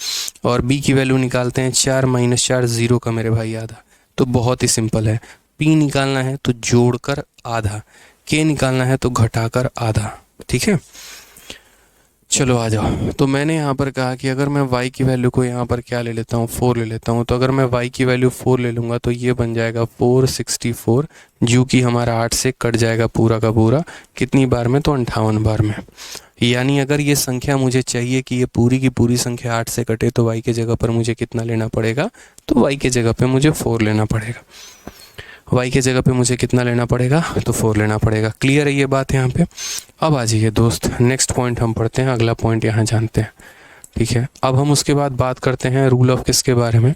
और b की वैल्यू निकालते हैं 4 - 4 0 का मेरे भाई आधा। तो बहुत ही सिंपल है, p निकालना है तो जोड़कर आधा, k निकालना है तो घटाकर आधा। ठीक है, चलो आ जाओ। तो मैंने यहाँ पर कहा कि अगर मैं y की वैल्यू को यहाँ पर क्या ले लेता हूँ, 4 ले लेता हूँ, तो अगर मैं y की वैल्यू 4 ले लूँगा तो ये बन जाएगा 464, जो कि हमारा 8 से कट जाएगा पूरा का पूरा, कितनी बार में, तो 58 बार में। यानी अगर ये संख्या मुझे चाहिए कि ये पूरी की पूरी संख्या 8 से कटे तो y के जगह पर मुझे कितना लेना पड़ेगा, तो y के जगह पर मुझे 4 लेना पड़ेगा। y के जगह पे मुझे कितना लेना पड़ेगा, तो 4 लेना पड़ेगा। क्लियर है ये बात यहाँ पे। अब आ जाइए दोस्त, नेक्स्ट पॉइंट हम पढ़ते हैं, अगला पॉइंट यहाँ जानते हैं। ठीक है, अब हम उसके बाद बात करते हैं रूल ऑफ किसके बारे में,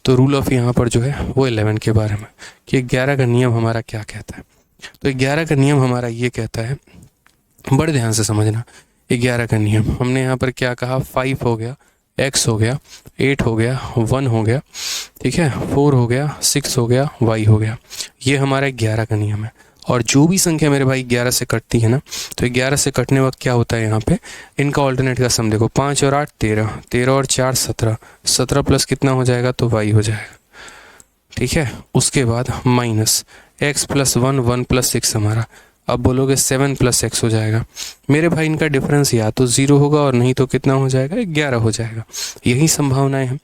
तो रूल ऑफ यहाँ पर जो है वो 11 के बारे में, कि 11 का नियम हमारा क्या कहता है। तो 11 का नियम हमारा ये कहता है, बड़े ध्यान से समझना, 11 का नियम हमने यहाँ पर क्या कहा, 5 हो गया, x हो गया, 8 हो गया, 1 हो गया, ठीक है, 4 हो गया, 6 हो गया, y हो गया। ये हमारा 11 का नियम है। और जो भी संख्या मेरे भाई 11 से कटती है ना, तो 11 से कटने वक्त क्या होता है यहाँ पे, इनका ऑल्टरनेट का सम देखो, 5 और 8 13, 13 और 4 17, 17 प्लस कितना हो जाएगा, तो y हो जाएगा। ठीक है, उसके बाद माइनस x + 1 1 + 6 हमारा, अब बोलोगे 7 + x हो जाएगा। मेरे भाई इनका डिफरेंस या तो 0 होगा और नहीं तो कितना हो जाएगा, 11 हो जाएगा। यही संभावनाएं हैं।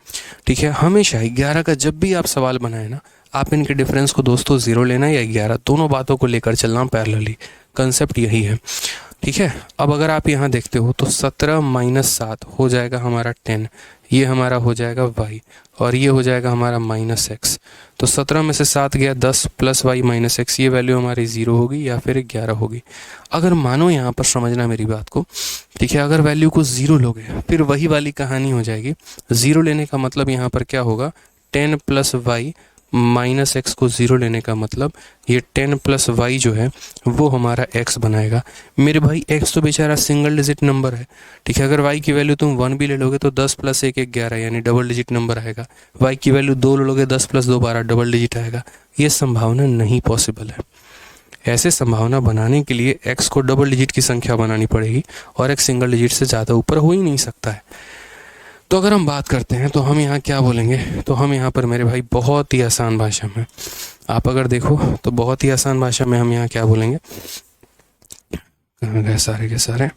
ठीक है, हमेशा 11 का जब भी आप सवाल बनाए ना, आप इनके डिफरेंस को दोस्तों 0 लेना या 11, दोनों बातों को लेकर चलना पैरेलली, कंसेप्ट यही है। ठीक है, अब अगर आप यहाँ देखते हो तो 17 - 7 हो जाएगा हमारा 10, ये हमारा हो जाएगा y, और ये हो जाएगा हमारा -x। तो 17 में से 7 गया, 10 + y - x, ये वैल्यू हमारी 0 होगी या फिर 11 होगी। अगर मानो यहाँ पर समझना मेरी बात को, ठीक है, अगर वैल्यू को 0 लोगे फिर वही वाली कहानी हो जाएगी। 0 लेने का मतलब यहाँ पर क्या होगा, 10 + y - x को 0 लेने का मतलब ये 10 + y जो है वो हमारा x बनाएगा। मेरे भाई x तो बेचारा सिंगल डिजिट नंबर है। ठीक है, अगर y की वैल्यू तुम 1 भी ले लोगे तो 10 + 1 11, यानी डबल डिजिट नंबर आएगा। y की वैल्यू 2 ले लोगे, 10 + 2 12, डबल डिजिट आएगा। ये संभावना नहीं पॉसिबल है। ऐसे संभावना बनाने के लिए x को डबल डिजिट की संख्या बनानी पड़ेगी, और x सिंगल डिजिट से ज़्यादा ऊपर हो ही नहीं सकता है। तो अगर हम बात करते हैं तो हम यहाँ क्या बोलेंगे, तो हम यहाँ पर मेरे भाई बहुत ही आसान भाषा में, आप अगर देखो तो बहुत ही आसान भाषा में हम यहाँ क्या बोलेंगे, कहाँ गए सारे के सारे,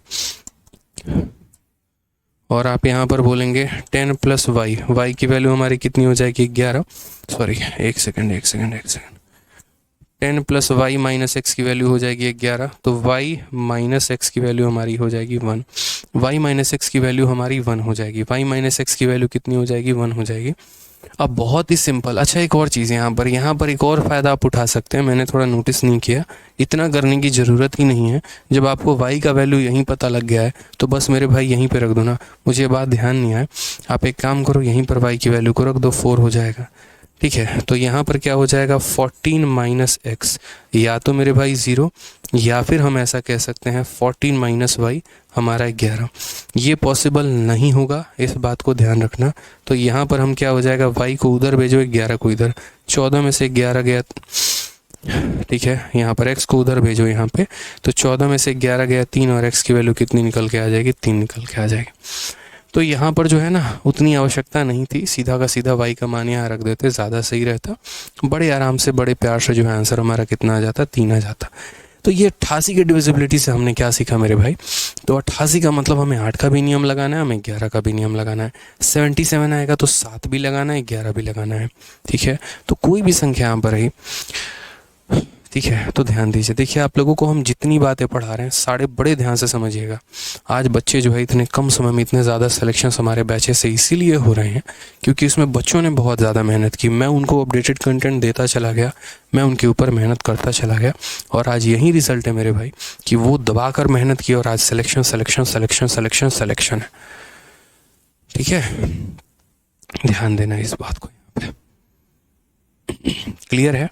और आप यहाँ पर बोलेंगे 10 + y, y की वैल्यू हमारी कितनी हो जाएगी, 11, सॉरी एक सेकंड 10 + y - x की वैल्यू हो जाएगी 11, तो y - x की वैल्यू हमारी हो जाएगी 1, y - x की वैल्यू हमारी 1 हो जाएगी, y - x की वैल्यू कितनी हो जाएगी, 1 हो जाएगी। अब बहुत ही सिंपल। अच्छा एक और चीज़ यहाँ पर एक और फ़ायदा आप उठा सकते हैं, मैंने थोड़ा नोटिस नहीं किया, इतना करने की ज़रूरत ही नहीं है। जब आपको y का वैल्यू यहीं पता लग गया है तो बस मेरे भाई यहीं पे रख दो ना, मुझे ये बात ध्यान नहीं आया। आप एक काम करो, यहीं पर y की वैल्यू को रख दो, 4 हो जाएगा। ठीक है, तो यहाँ पर क्या हो जाएगा 14 माइनस एक्स, या तो मेरे भाई 0, या फिर हम ऐसा कह सकते हैं 14 माइनस वाई हमारा 11। ये पॉसिबल नहीं होगा, इस बात को ध्यान रखना। तो यहाँ पर हम क्या हो जाएगा, y को उधर भेजो, 11 को इधर, 14 में से 11 गया, ठीक है। यहाँ पर x को उधर भेजो यहाँ पे, तो 14 में से 11 गया 3, और x की वैल्यू कितनी निकल के आ जाएगी, 3 निकल के आ जाएगी। तो यहाँ पर जो है ना उतनी आवश्यकता नहीं थी, सीधा का सीधा y का मान यहाँ रख देते, ज़्यादा सही रहता। बड़े आराम से बड़े प्यार से जो है आंसर हमारा कितना आ जाता, 3 आ जाता। तो ये 88 की डिविजिबिलिटी से हमने क्या सीखा मेरे भाई, तो 88 का मतलब हमें 8 का भी नियम लगाना है, हमें 11 का भी नियम लगाना है। 77 आएगा तो 7 भी लगाना है, 11 भी लगाना है। ठीक है, तो कोई भी संख्या यहाँ पर रही, ठीक है, तो ध्यान दीजिए। देखिए आप लोगों को हम जितनी बातें पढ़ा रहे हैं सारे बड़े ध्यान से समझिएगा। आज बच्चे जो है इतने कम समय में इतने ज़्यादा सिलेक्शंस हमारे बैचेस से इसीलिए हो रहे हैं क्योंकि इसमें बच्चों ने बहुत ज़्यादा मेहनत की। मैं उनको अपडेटेड कंटेंट देता चला गया, मैं उनके ऊपर मेहनत करता चला गया, और आज यही रिजल्ट है मेरे भाई कि वो दबा कर मेहनत की और आज selection selection selection selection selection है। ठीक है, ध्यान देना इस बात को, यहाँ पे क्लियर है।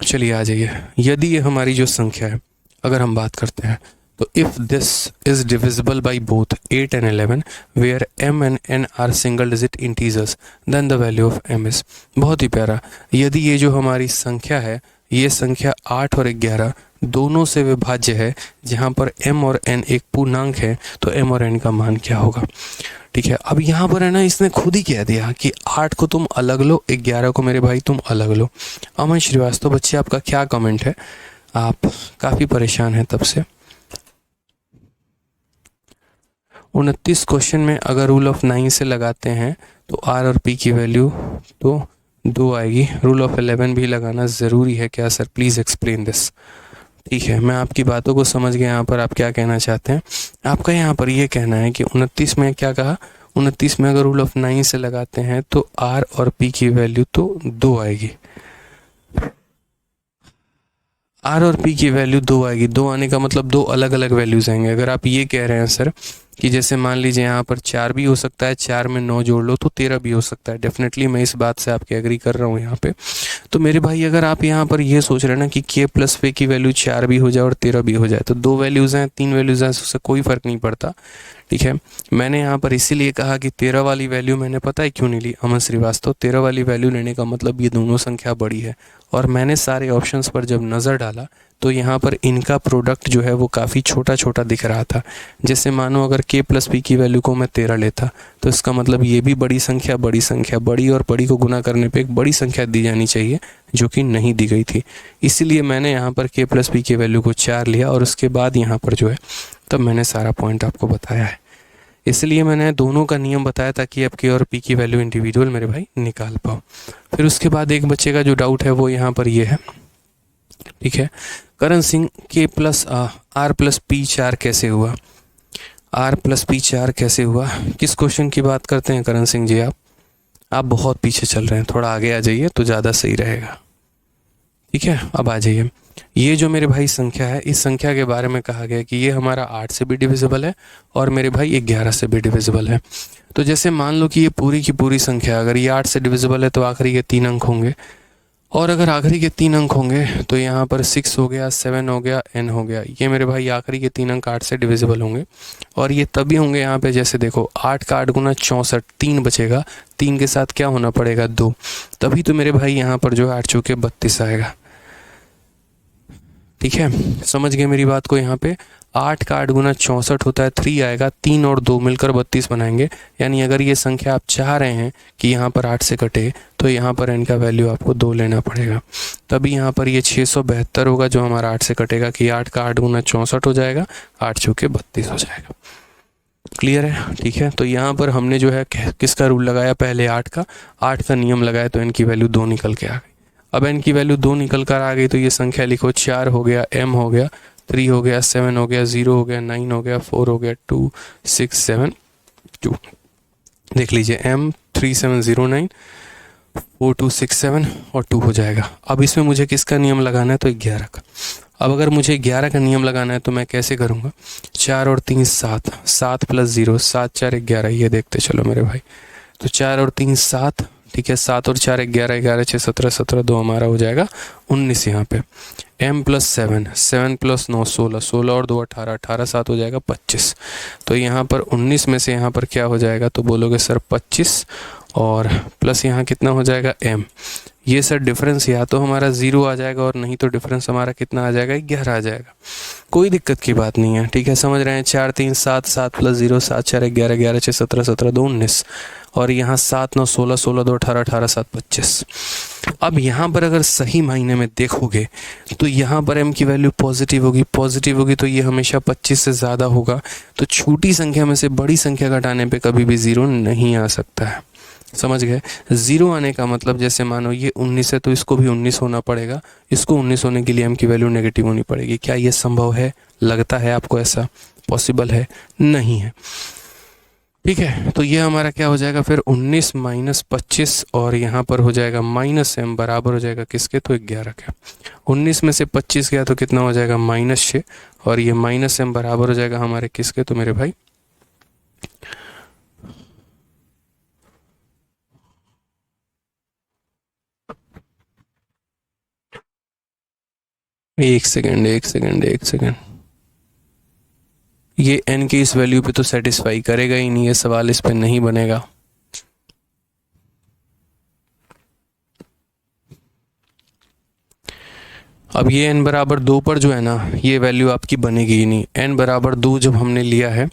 चलिए आ जाइए, यदि ये हमारी जो संख्या है अगर हम बात करते हैं तो if this is divisible by both 8 and 11 where m and n are single digit integers then the value of m is. बहुत ही प्यारा। यदि ये जो हमारी संख्या है ये संख्या 8 और 11 दोनों से विभाज्य है जहाँ पर m और n एक पूर्णांक है तो m और n का मान क्या होगा। ठीक है, अब यहाँ पर है ना इसने खुद ही कह दिया कि 8 को तुम अलग लो, 11 को मेरे भाई तुम अलग लो। अमन श्रीवास्तव बच्चे आपका क्या कमेंट है, आप काफ़ी परेशान हैं तब से। 29 क्वेश्चन में अगर रूल ऑफ 9 से लगाते हैं तो r और p की वैल्यू तो 2 आएगी। रूल ऑफ 11 भी लगाना ज़रूरी है क्या सर, प्लीज़ एक्सप्लेन दिस। ठीक है, मैं आपकी बातों को समझ गया। यहाँ पर आप क्या कहना चाहते हैं, आपका यहाँ पर ये कहना है कि 29 में क्या कहा, 29 में अगर रूल ऑफ 9 से लगाते हैं तो r और p की वैल्यू तो 2 आएगी। r और p की वैल्यू 2 आएगी, 2 आने का मतलब 2 अलग अलग वैल्यूज आएंगे। अगर आप ये कह रहे हैं सर कि जैसे मान लीजिए यहाँ पर 4 भी हो सकता है, 4 में 9 जोड़ लो तो 13 भी हो सकता है। डेफिनेटली मैं इस बात से आपके एग्री कर रहा हूँ यहाँ पे। तो मेरे भाई अगर आप यहाँ पर ये सोच रहे हैं ना कि k प्लस p की वैल्यू 4 भी हो जाए और 13 भी हो जाए तो 2 वैल्यूज़ हैं 3 वैल्यूज़ हैं उससे कोई फ़र्क नहीं पड़ता। ठीक है, मैंने यहाँ पर इसीलिए कहा कि 13 वाली वैल्यू मैंने पता है क्यों नहीं ली अमन श्रीवास्तव, 13 वाली वैल्यू लेने का मतलब ये दोनों संख्या बड़ी है। और मैंने सारे ऑप्शंस पर जब नज़र डाला तो यहाँ पर इनका प्रोडक्ट जो है वो काफ़ी छोटा छोटा दिख रहा था। जैसे मानो अगर k प्लस p की वैल्यू को मैं 13 लेता तो इसका मतलब ये भी बड़ी संख्या बड़ी और बड़ी को गुना करने पे एक बड़ी संख्या दी जानी चाहिए जो कि नहीं दी गई थी। इसीलिए मैंने यहाँ पर k प्लस p की वैल्यू को 4 लिया और उसके बाद यहाँ पर जो है तब मैंने सारा पॉइंट आपको बताया है। इसलिए मैंने दोनों का नियम बताया ताकि आप k और p की वैल्यू इंडिविजुअल मेरे भाई निकाल पाओ। फिर उसके बाद एक बच्चे का जो डाउट है वो यहाँ पर ये है, ठीक है, Karan Singh k plus r plus p 4 कैसे हुआ, r प्लस p 4 कैसे हुआ, किस क्वेश्चन की बात करते हैं करण सिंह जी। आप बहुत पीछे चल रहे हैं, थोड़ा आगे आ जाइए तो ज़्यादा सही रहेगा। ठीक है, अब आ जाइए। ये जो मेरे भाई संख्या है इस संख्या के बारे में कहा गया कि ये हमारा 8 से भी डिविजिबल है और मेरे भाई 11 से भी डिविजिबल है। तो जैसे मान लो कि ये पूरी की पूरी संख्या अगर ये 8 से डिविजिबल है तो आखिरी के 3 अंक होंगे, और अगर आखिरी के 3 अंक होंगे तो यहाँ पर 6 हो गया, 7 हो गया, n हो गया। ये मेरे भाई आखिरी के 3 अंक 8 से डिविजिबल होंगे और ये तभी होंगे यहाँ पे जैसे देखो 8 का 8 गुना 64, 3 बचेगा, 3 के साथ क्या होना पड़ेगा 2, तभी तो मेरे भाई यहाँ पर जो है 8 चौके 32 आएगा। ठीक है, समझ गए मेरी बात को। यहाँ पे 8 का 8 गुना 64 होता है, 3 आएगा, 3 और 2 मिलकर 32 बनाएंगे। यानी अगर ये संख्या आप चाह रहे हैं कि यहाँ पर 8 से कटे तो यहाँ पर n का वैल्यू आपको 2 लेना पड़ेगा, तभी यहाँ पर ये 672 होगा जो हमारा 8 से कटेगा कि 8 का 8 गुना 64 हो जाएगा, 8 चौके 32 हो जाएगा। क्लियर है, ठीक है। तो यहाँ पर हमने जो है किसका रूल लगाया, पहले 8 का नियम लगाया तो n की वैल्यू 2 निकल के आ गई। अब n की वैल्यू 2 निकल कर आ गई तो ये संख्या लिखो, 4 हो गया, m हो गया, 3 हो गया, 7 हो गया, 0 हो गया, 9 हो गया, 4 हो गया, 2 6 7 2। देख लीजिए m 3709, 4267 और 2 हो जाएगा। अब इसमें मुझे किसका नियम लगाना है, तो 11 का। अब अगर मुझे 11 का नियम लगाना है तो मैं कैसे करूँगा, 4 और 3 7, 7 + 0, 7 4 11, ये देखते चलो मेरे भाई। तो 4 और 3 7, ठीक है, 7 और 4 11, 11 6 17, 17 2 हमारा हो जाएगा 19 यहाँ पे। m + 7, 7 + 9 16, 16 और 2 18, 18 7 हो जाएगा 25। तो यहाँ पर 19 में से यहाँ पर क्या हो जाएगा, तो बोलोगे सर 25 और प्लस यहाँ कितना हो जाएगा m। ये सर डिफरेंस या तो हमारा 0 आ जाएगा और नहीं तो डिफरेंस हमारा कितना आ जाएगा, 11 आ जाएगा। कोई दिक्कत की बात नहीं है, ठीक है, समझ रहे हैं। 4 3 7, 7 + 0, 7 4 11, 11 6 17, 17 2 19 और यहाँ 7 9 16, 16 2 18, 18 7 25। अब यहाँ पर अगर सही मायने में देखोगे तो यहाँ पर m की वैल्यू पॉजिटिव होगी, पॉजिटिव होगी तो ये हमेशा 25 से ज़्यादा होगा। तो छोटी संख्या में से बड़ी संख्या घटाने पे कभी भी 0 नहीं आ सकता है, समझ गए। 0 आने का मतलब जैसे मानो ये 19 है तो इसको भी 19 होना पड़ेगा, इसको 19 होने के लिए m की वैल्यू नेगेटिव होनी पड़ेगी। क्या ये संभव है, लगता है आपको ऐसा पॉसिबल है? नहीं है, ठीक है। तो ये हमारा क्या हो जाएगा फिर 19 - 25 और यहाँ पर हो जाएगा -m बराबर हो जाएगा किसके, तो 11 के। 19 में से 25 गया तो कितना हो जाएगा -6 और ये -m बराबर हो जाएगा हमारे किसके, तो मेरे भाई एक सेकेंड, ये n की इस वैल्यू पे तो सेटिस्फाई करेगा ही नहीं, ये सवाल इस पे नहीं बनेगा। अब ये n बराबर 2 पर जो है ना, ये वैल्यू आपकी बनेगी ही नहीं। n बराबर 2 जब हमने लिया है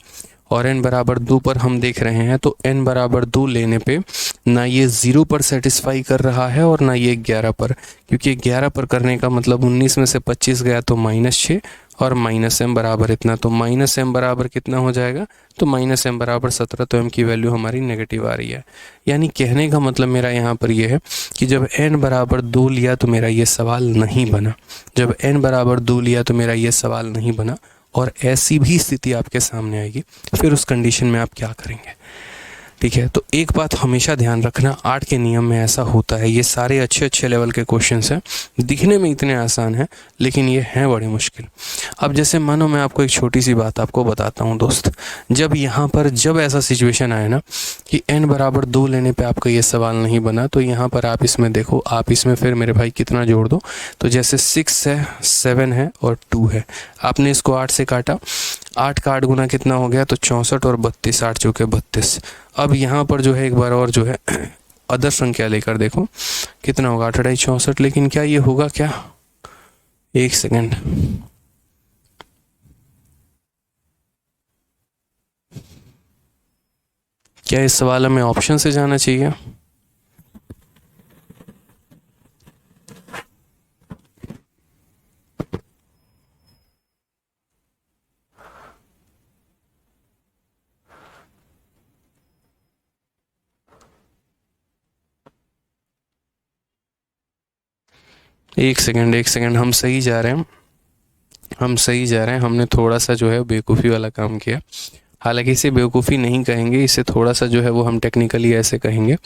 और n बराबर 2 पर हम देख रहे हैं तो n बराबर 2 लेने पे ना ये 0 पर सेटिस्फाई कर रहा है और ना ये 11 पर, क्योंकि 11 पर करने का मतलब 19 में से 25 गया तो -6 और -m बराबर इतना, तो -m बराबर कितना हो जाएगा, तो -m बराबर 17। तो m की वैल्यू हमारी नेगेटिव आ रही है। यानी कहने का मतलब मेरा यहाँ पर यह है कि जब n बराबर 2 लिया तो मेरा ये सवाल नहीं बना, जब n बराबर 2 लिया तो मेरा ये सवाल नहीं बना। और ऐसी भी स्थिति आपके सामने आएगी, फिर उस कंडीशन में आप क्या करेंगे, ठीक है। तो एक बात हमेशा ध्यान रखना, 8 के नियम में ऐसा होता है, ये सारे अच्छे लेवल के क्वेश्चंस हैं, दिखने में इतने आसान हैं लेकिन ये हैं बड़े मुश्किल। अब जैसे मानो मैं आपको एक छोटी सी बात आपको बताता हूँ दोस्त, जब यहाँ पर जब ऐसा सिचुएशन आए ना कि n बराबर 2 लेने पे आपका ये सवाल नहीं बना, तो यहाँ पर आप इसमें देखो, आप इसमें फिर मेरे भाई कितना जोड़ दो, तो जैसे 6 है, 7 है और 2 है, आपने इसको 8 से काटा, 8 का 8 गुना कितना हो गया, तो 64 और 32, 8 चौके 32। अब यहाँ पर जो है एक बार और जो है अदर संख्या लेकर देखो कितना होगा, 8 8 64। लेकिन क्या ये होगा क्या, एक सेकेंड, क्या इस सवाल में ऑप्शन से जाना चाहिए? एक सेकेंड, हम सही जा रहे हैं, हमने थोड़ा सा जो है बेवकूफ़ी वाला काम किया। हालांकि इसे बेवकूफ़ी नहीं कहेंगे, इसे थोड़ा सा जो है वो हम टेक्निकली ऐसे कहेंगे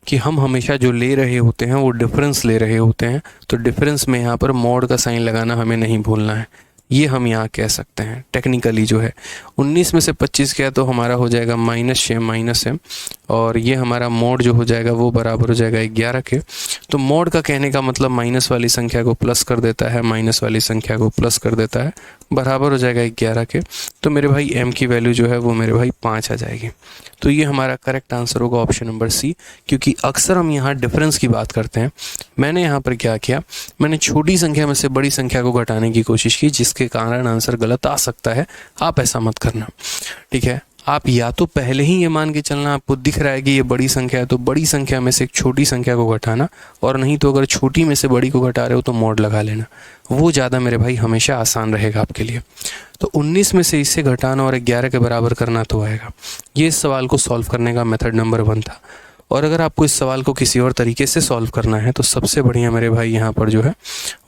कि हम हमेशा जो ले रहे होते हैं वो डिफरेंस ले रहे होते हैं, तो डिफरेंस में यहाँ पर मॉड का साइन लगाना हमें नहीं भूलना है, ये हम यहाँ कह सकते हैं टेक्निकली जो है। 19 में से 25 क्या तो हमारा हो जाएगा -m और ये हमारा मोड जो हो जाएगा वो बराबर हो जाएगा 11 के। तो मोड का कहने का मतलब माइनस वाली संख्या को प्लस कर देता है, माइनस वाली संख्या को प्लस कर देता है, बराबर हो जाएगा 11 के। तो मेरे भाई m की वैल्यू जो है वो मेरे भाई 5 आ जाएगी। तो ये हमारा करेक्ट आंसर होगा ऑप्शन नंबर सी, क्योंकि अक्सर हम यहाँ डिफरेंस की बात करते हैं। मैंने यहाँ पर क्या किया, मैंने छोटी संख्या में से बड़ी संख्या को घटाने की कोशिश की, जिसके कारण आंसर गलत आ सकता है। आप ऐसा मत करना, ठीक है। आप या तो पहले ही ये मान के चलना, आपको दिख रहा है कि ये बड़ी संख्या है तो बड़ी संख्या में से एक छोटी संख्या को घटाना, और नहीं तो अगर छोटी में से बड़ी को घटा रहे हो तो मॉड लगा लेना, वो ज़्यादा मेरे भाई हमेशा आसान रहेगा आपके लिए। तो 19 में से इससे घटाना और 11 के बराबर करना तो आएगा। ये इस सवाल को सॉल्व करने का मेथड नंबर 1 था। और अगर आपको इस सवाल को किसी और तरीके से सॉल्व करना है तो सबसे बढ़िया मेरे भाई यहाँ पर जो है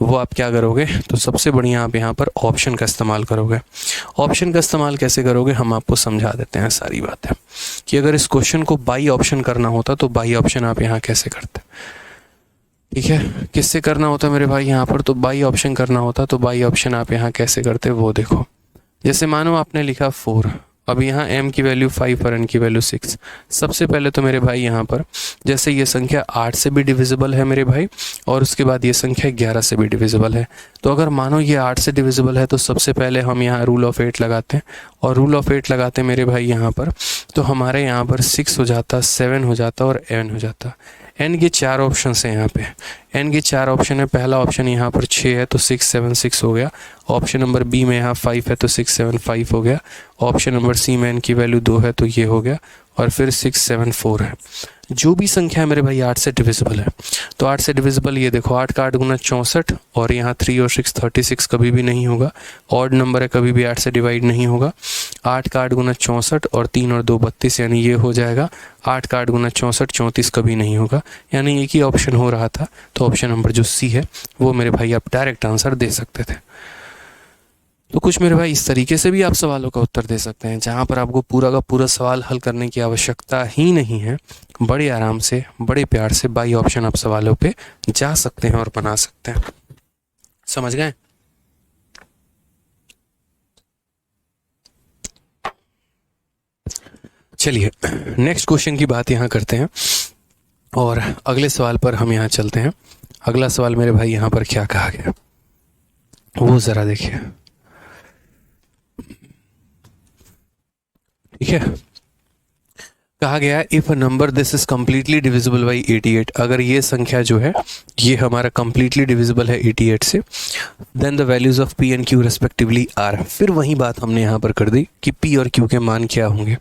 वो आप क्या करोगे, तो सबसे बढ़िया आप यहाँ पर ऑप्शन का इस्तेमाल करोगे। ऑप्शन का इस्तेमाल कैसे करोगे हम आपको समझा देते हैं सारी बातें, कि अगर इस क्वेश्चन को बाई ऑप्शन करना होता तो बाई ऑप्शन आप यहाँ कैसे करते। ठीक है, किससे करना होता मेरे भाई यहाँ पर, तो बाई ऑप्शन करना होता तो बाई ऑप्शन आप यहाँ कैसे करते वो देखो। जैसे मानो आपने लिखा 4, अब यहाँ m की वैल्यू 5 और n की वैल्यू 6। सबसे पहले तो मेरे भाई यहाँ पर जैसे ये संख्या 8 से भी डिविजिबल है मेरे भाई, और उसके बाद ये संख्या 11 से भी डिविजिबल है। तो अगर मानो ये 8 से डिविजिबल है तो सबसे पहले हम यहाँ रूल ऑफ 8 लगाते हैं, और रूल ऑफ 8 लगाते हैं मेरे भाई यहाँ पर, तो हमारे यहाँ पर 6 हो जाता, 7 हो जाता और n हो जाता। n के 4 ऑप्शन हैं यहाँ पे, n के 4 ऑप्शन है। पहला ऑप्शन यहाँ पर 6 है तो 6 7 6 हो गया। ऑप्शन नंबर बी में यहाँ 5 है तो 6 7 5 हो गया। ऑप्शन नंबर सी में n की वैल्यू 2 है तो ये हो गया, और फिर 6 7 4 है। जो भी संख्या है मेरे भाई 8 से डिविजिबल है, तो 8 से डिविजिबल ये देखो, 8 का 8 गुना 64, और यहाँ 3 और 6 36 कभी भी नहीं होगा। ऑड नंबर है, कभी भी 8 से डिवाइड नहीं होगा। 8 का 8 गुना 64 और 3 और 2 32, यानी ये हो जाएगा। 8 का 8 गुना 64 34 कभी नहीं होगा, यानी एक ही ऑप्शन हो रहा था। तो ऑप्शन नंबर जो सी है वो मेरे भाई आप डायरेक्ट आंसर दे सकते थे। तो कुछ मेरे भाई इस तरीके से भी आप सवालों का उत्तर दे सकते हैं, जहाँ पर आपको पूरा का पूरा सवाल हल करने की आवश्यकता ही नहीं है। बड़े आराम से, बड़े प्यार से बाई ऑप्शन आप सवालों पे जा सकते हैं और बना सकते हैं। समझ गए? चलिए नेक्स्ट क्वेश्चन की बात यहाँ करते हैं, और अगले सवाल पर हम यहाँ चलते हैं। अगला सवाल मेरे भाई यहाँ पर क्या कहा गया वो ज़रा देखिए। ठीक है, कहा गया if a number this is completely divisible by 88, अगर ये संख्या जो है ये हमारा कम्प्लीटली डिविजिबल है 88 से, then the values of p and q respectively are. फिर वही बात हमने यहाँ पर कर दी कि p और q के मान क्या होंगे।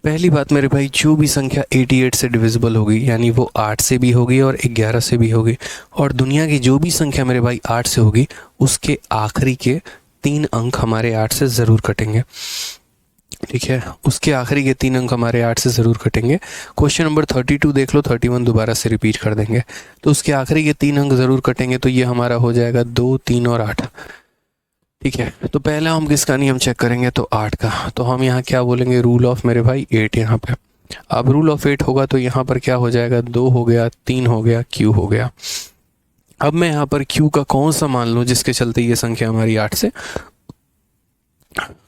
पहली बात मेरे भाई, जो भी संख्या 88 से डिविजिबल होगी यानी वो 8 से भी होगी और 11 से भी होगी, और दुनिया की जो भी संख्या मेरे भाई 8 से होगी उसके आखिरी के 3 अंक हमारे 8 से ज़रूर कटेंगे। ठीक है, उसके आखिरी के 3 अंक हमारे 8 से ज़रूर कटेंगे। क्वेश्चन नंबर 32 देख लो, 31 दोबारा से रिपीट कर देंगे तो उसके आखिरी के 3 अंक ज़रूर कटेंगे, तो ये हमारा हो जाएगा 2 3 और 8। ठीक है, तो पहला हम किसका नियम चेक करेंगे, तो 8 का। तो हम यहाँ क्या बोलेंगे, रूल ऑफ मेरे भाई 8 यहाँ पे। अब रूल ऑफ 8 होगा तो यहाँ पर क्या हो जाएगा, 2 हो गया, 3 हो गया, q हो गया। अब मैं यहाँ पर q का कौन सा मान लूँ जिसके चलते ये संख्या हमारी 8 से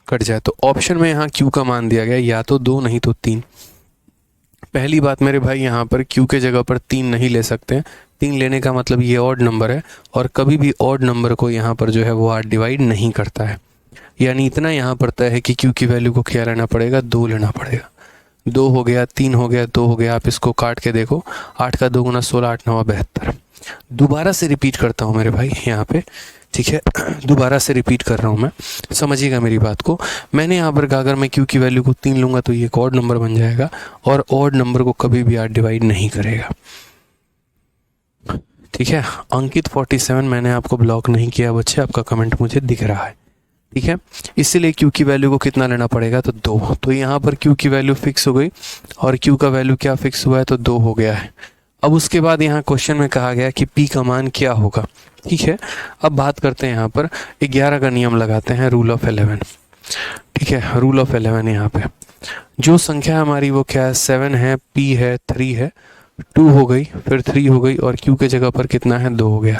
कट जाए, तो ऑप्शन में यहाँ q का मान दिया गया या तो 2 नहीं तो 3। पहली बात मेरे भाई यहाँ पर q के जगह पर 3 नहीं ले सकते हैं। 3 लेने का मतलब ये ऑड नंबर है, और कभी भी ऑड नंबर को यहाँ पर जो है वो 8 डिवाइड नहीं करता है। यानी इतना यहाँ पर तय है कि q की वैल्यू को क्या लेना पड़ेगा, 2 लेना पड़ेगा। 2 हो गया, 3 हो गया, 2 हो गया। आप इसको काट के देखो, 8 का 2 गुना 16, 8 9 72। दोबारा से रिपीट करता हूँ मेरे भाई यहाँ पे। ठीक है, दोबारा से रिपीट कर रहा हूँ मैं, समझिएगा मेरी बात को। मैंने यहाँ पर अगर मैं q की वैल्यू को 3 लूँगा तो ये एक ऑड नंबर बन जाएगा, और ऑड नंबर को कभी भी 8 डिवाइड नहीं करेगा। ठीक है, अंकित 47 मैंने आपको ब्लॉक नहीं किया बच्चे, आपका कमेंट मुझे दिख रहा है। ठीक है, इसीलिए q की वैल्यू को कितना लेना पड़ेगा, तो 2। तो यहाँ पर q की वैल्यू फिक्स हो गई, और q का वैल्यू क्या फिक्स हुआ है, तो 2 हो गया है। अब उसके बाद यहाँ क्वेश्चन में कहा गया कि p का मान क्या होगा। ठीक है, अब बात करते हैं यहाँ पर 11 का नियम लगाते हैं, रूल ऑफ 11। ठीक है, रूल ऑफ 11 यहाँ पे जो संख्या हमारी वो क्या है, 7 है, p है, 3 है, 2 हो गई, फिर 3 हो गई, और q के जगह पर कितना है, 2 हो गया।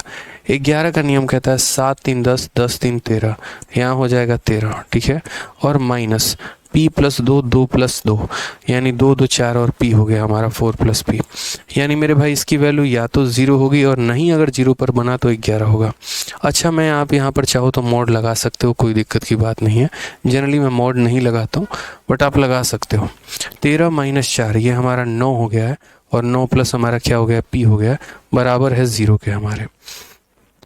11 का नियम कहता है 7 3 10, 10 3 13, यहाँ हो जाएगा 13। ठीक है, और माइनस p प्लस 2, 2 प्लस 2, यानी 2 2 4, और p हो गया हमारा 4 प्लस p। यानी मेरे भाई इसकी वैल्यू या तो 0 होगी, और नहीं अगर 0 पर बना तो 11 होगा। अच्छा, मैं आप यहाँ पर चाहो तो मोड लगा सकते हो, कोई दिक्कत की बात नहीं है। जनरली मैं मोड नहीं लगाता हूँ, बट आप लगा सकते हो। 13 माइनस 4 ये हमारा 9 हो गया है, और 9 प्लस हमारा क्या हो गया, p हो गया, बराबर है 0 के हमारे।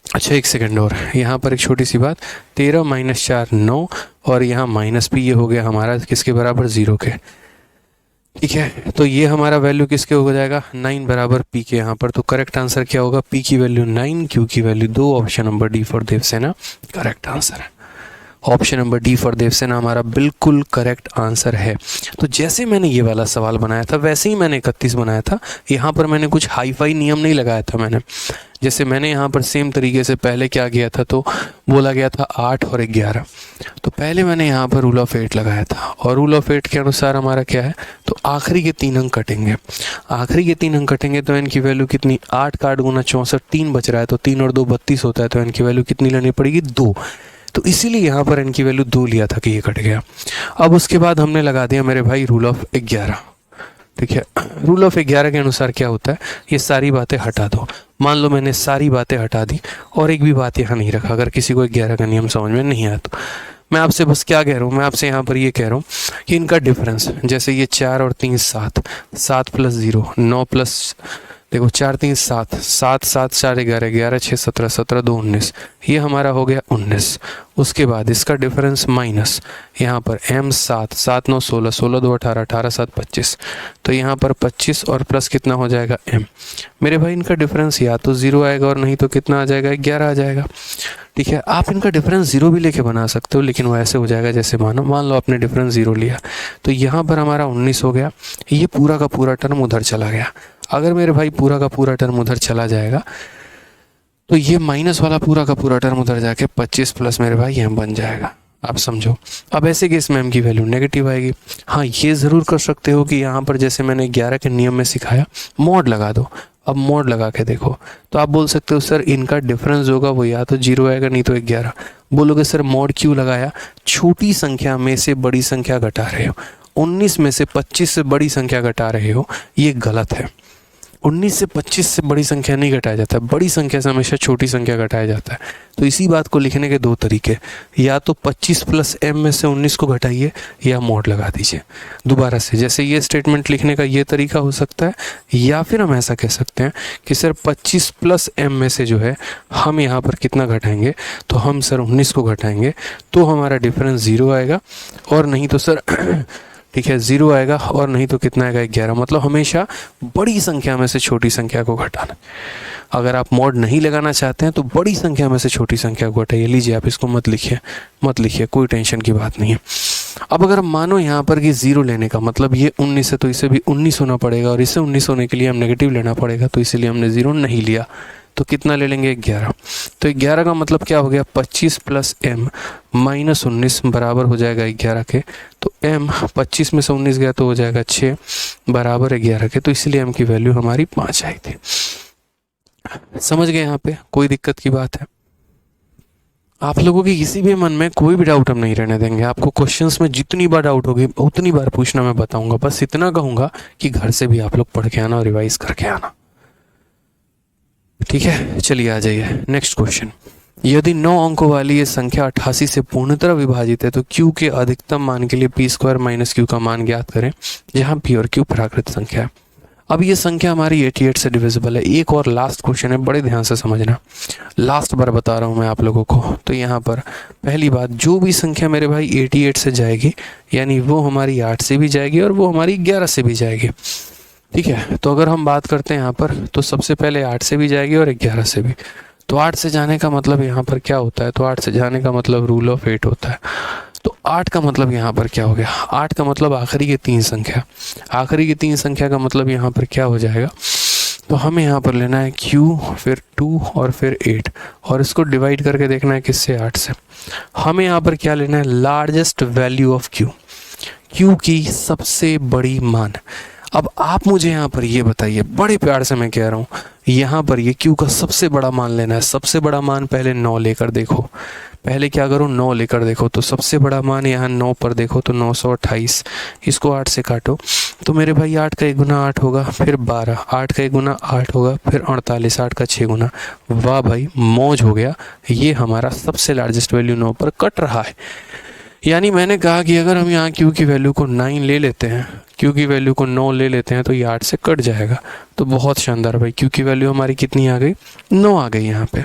अच्छा, एक सेकंड और यहाँ पर एक छोटी सी बात, 13 माइनस 4 9, और यहाँ माइनस p ये हो गया हमारा किसके बराबर, 0 के। ठीक है, तो ये हमारा वैल्यू किसके हो जाएगा, 9 बराबर p के। यहाँ पर तो करेक्ट आंसर क्या होगा, p की वैल्यू 9, q की value 2। Option number D for Devsena correct answer है। Option number D for Devsena हमारा बिल्कुल करेक्ट आंसर है। तो जैसे मैंने ये वाला सवाल बनाया था वैसे ही मैंने 31 बनाया था। यहाँ पर मैंने कुछ हाई फाई नियम नहीं लगाया था मैंने, जैसे मैंने यहाँ पर सेम तरीके से पहले क्या किया था, तो बोला गया था 8 और 11, तो पहले मैंने यहाँ पर रूल ऑफ 8 लगाया था और रूल ऑफ 8 के अनुसार हमारा क्या है, तो आखिरी के 3 अंक कटेंगे, आखिरी के 3 अंक कटेंगे तो n की वैल्यू कितनी, 8 का 8 गुना 64, 3 बच रहा है तो 3 और 2 32 होता है, तो n की वैल्यू कितनी लेनी पड़ेगी, 2। तो इसीलिए यहाँ पर n की वैल्यू 2 लिया था कि ये कट गया। अब उसके बाद हमने लगा दिया मेरे भाई रूल ऑफ 11। ठीक है, रूल ऑफ 11 के अनुसार क्या होता है, ये सारी बातें हटा दो। मान लो मैंने सारी बातें हटा दी और एक भी बात यहाँ नहीं रखा, अगर किसी को 11 का नियम समझ में नहीं आया तो मैं आपसे बस क्या कह रहा हूँ, मैं आपसे यहाँ पर ये कह रहा हूँ कि इनका डिफरेंस, जैसे ये 4 और 3 7, 7 प्लस 0 9 प्लस, देखो 4 3 7, 7 7 4 11, 11 6 17, 17 2 19, ये हमारा हो गया 19। उसके बाद इसका डिफरेंस माइनस यहाँ पर m 7, 7 9 16, 16 2 18, 18 7 25, तो यहाँ पर 25 और प्लस कितना हो जाएगा m। मेरे भाई इनका डिफरेंस या तो 0 आएगा और नहीं तो कितना आ जाएगा, 11 आ जाएगा। ठीक है, आप इनका डिफरेंस 0 भी लेके बना सकते हो, लेकिन वो ऐसे हो जाएगा जैसे मान लो आपने डिफरेंस 0 लिया तो यहाँ पर हमारा 19 हो गया, ये पूरा का पूरा टर्म उधर चला गया। अगर मेरे भाई पूरा का पूरा टर्म उधर चला जाएगा तो ये माइनस वाला पूरा का पूरा टर्म उधर जाके 25 प्लस मेरे भाई m बन जाएगा। आप समझो, अब ऐसे केस में m की वैल्यू नेगेटिव आएगी। हाँ, ये ज़रूर कर सकते हो कि यहाँ पर जैसे मैंने 11 के नियम में सिखाया, मॉड लगा दो। अब मॉड लगा के देखो तो आप बोल सकते हो सर इनका डिफरेंस होगा वो या तो 0 आएगा नहीं तो 11। बोलोगे सर मॉड क्यों लगाया, छोटी संख्या में से बड़ी संख्या घटा रहे हो, 19 में से 25 से बड़ी संख्या घटा रहे हो, ये गलत है। 19 से 25 से बड़ी संख्या नहीं घटाया जाता, बड़ी संख्या से हमेशा छोटी संख्या घटाया जाता है। तो इसी बात को लिखने के 2 तरीके, या तो 25 प्लस m में से 19 को घटाइए या मॉड लगा दीजिए। दोबारा से जैसे ये स्टेटमेंट लिखने का ये तरीका हो सकता है, या फिर हम ऐसा कह सकते हैं कि सर 25 प्लस m में से जो है हम यहाँ पर कितना घटाएंगे, तो हम सर 19 को घटाएंगे तो हमारा डिफरेंस 0 आएगा, और नहीं तो सर ठीक है 0 आएगा, और नहीं तो कितना आएगा 11। मतलब हमेशा बड़ी संख्या में से छोटी संख्या को घटाना। अगर आप मॉड नहीं लगाना चाहते हैं तो बड़ी संख्या में से छोटी संख्या को घटाइए। लीजिए आप इसको मत लिखिए, कोई टेंशन की बात नहीं है। अब अगर मानो यहाँ पर कि 0 लेने का मतलब ये 19 है तो इसे भी 19 होना पड़ेगा, और इसे 19 होने के लिए हम नेगेटिव लेना पड़ेगा, तो इसीलिए हमने 0 नहीं लिया। तो कितना ले लेंगे 11। तो 11 का मतलब क्या हो गया, 25 प्लस m माइनस 19 बराबर हो जाएगा 11 के। तो m 25 में से 19 गया तो हो जाएगा 6 बराबर 11 के। तो इसलिए m की वैल्यू हमारी 5 आई थी। समझ गए, यहाँ पे कोई दिक्कत की बात है? आप लोगों के किसी भी मन में कोई भी डाउट हम नहीं रहने देंगे। आपको क्वेश्चंस में जितनी बार डाउट होगी उतनी बार पूछना, मैं बताऊंगा। बस इतना कहूंगा कि घर से भी आप लोग पढ़ के आना और रिवाइज करके आना। ठीक है, चलिए आ जाइए नेक्स्ट क्वेश्चन। यदि 9 अंकों वाली ये संख्या 88 से पूर्णतः विभाजित है तो q के अधिकतम मान के लिए p² माइनस q का मान ज्ञात करें, जहां p और q प्राकृत संख्या है। अब ये संख्या हमारी 88 से डिविजिबल है। एक और लास्ट क्वेश्चन है, बड़े ध्यान से समझना, लास्ट बार बता रहा हूँ मैं आप लोगों को। तो यहाँ पर पहली बात, जो भी संख्या मेरे भाई 88 से जाएगी यानी वो हमारी 8 से भी जाएगी और वो हमारी 11 से भी जाएगी। ठीक है, तो अगर हम बात करते हैं यहाँ पर, तो सबसे पहले 8 से भी जाएगी और 11 से भी। तो 8 से जाने का मतलब यहाँ पर क्या होता है, तो 8 से जाने का मतलब रूल ऑफ 8 होता है। तो 8 का मतलब यहाँ पर क्या हो गया, 8 का मतलब आखिरी की 3 संख्या। आखिरी की 3 संख्या का मतलब यहाँ पर क्या हो जाएगा, तो हमें यहाँ पर लेना है q, फिर 2 और फिर 8, और इसको डिवाइड करके देखना है किससे, 8 से। हमें यहाँ पर क्या लेना है, लार्जेस्ट वैल्यू ऑफ q की सबसे बड़ी मान। अब आप मुझे यहाँ पर ये बताइए, बड़े प्यार से मैं कह रहा हूँ, यहाँ पर ये q का सबसे बड़ा मान लेना है। सबसे बड़ा मान पहले 9 लेकर देखो, पहले क्या करो 9 लेकर देखो, तो सबसे बड़ा मान यहाँ 9 पर देखो तो 928। इसको 8 से काटो तो मेरे भाई 8 का 1 गुना 8 होगा, फिर 12, 8 का 1 गुना 8 होगा, फिर 48, 8 का 6 गुना। वाह भाई, मौज हो गया। ये हमारा सबसे लार्जेस्ट वैल्यू 9 पर कट रहा है। यानी मैंने कहा कि अगर हम यहाँ q की वैल्यू को 9 ले लेते हैं, q की वैल्यू को 9 ले लेते हैं तो ये 8 से कट जाएगा। तो बहुत शानदार भाई, q की वैल्यू हमारी कितनी आ गई, 9 आ गई। यहाँ पे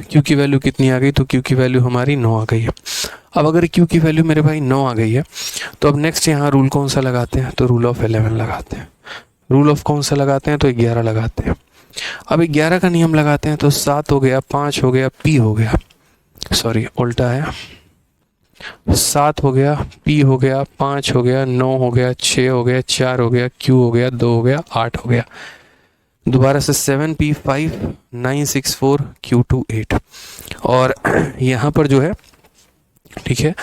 q की वैल्यू कितनी आ गई, तो q की वैल्यू हमारी 9 आ गई है। अब अगर q की वैल्यू मेरे भाई 9 आ गई है तो अब नेक्स्ट यहाँ रूल कौन सा लगाते हैं, तो रूल ऑफ 11 लगाते हैं। रूल ऑफ कौन सा लगाते हैं, तो 11 लगाते हैं। अब 11 का नियम लगाते हैं तो 7 हो गया, 5 हो गया, p हो गया। सॉरी उल्टा है, 7 हो गया, P हो गया, 5 हो गया, 9 हो गया, 6 हो गया, 4 हो गया, Q हो गया, 2 हो गया, 8 हो गया। दोबारा से 7P 5 9 6 4 Q2 8। और यहाँ पर जो है, ठीक है,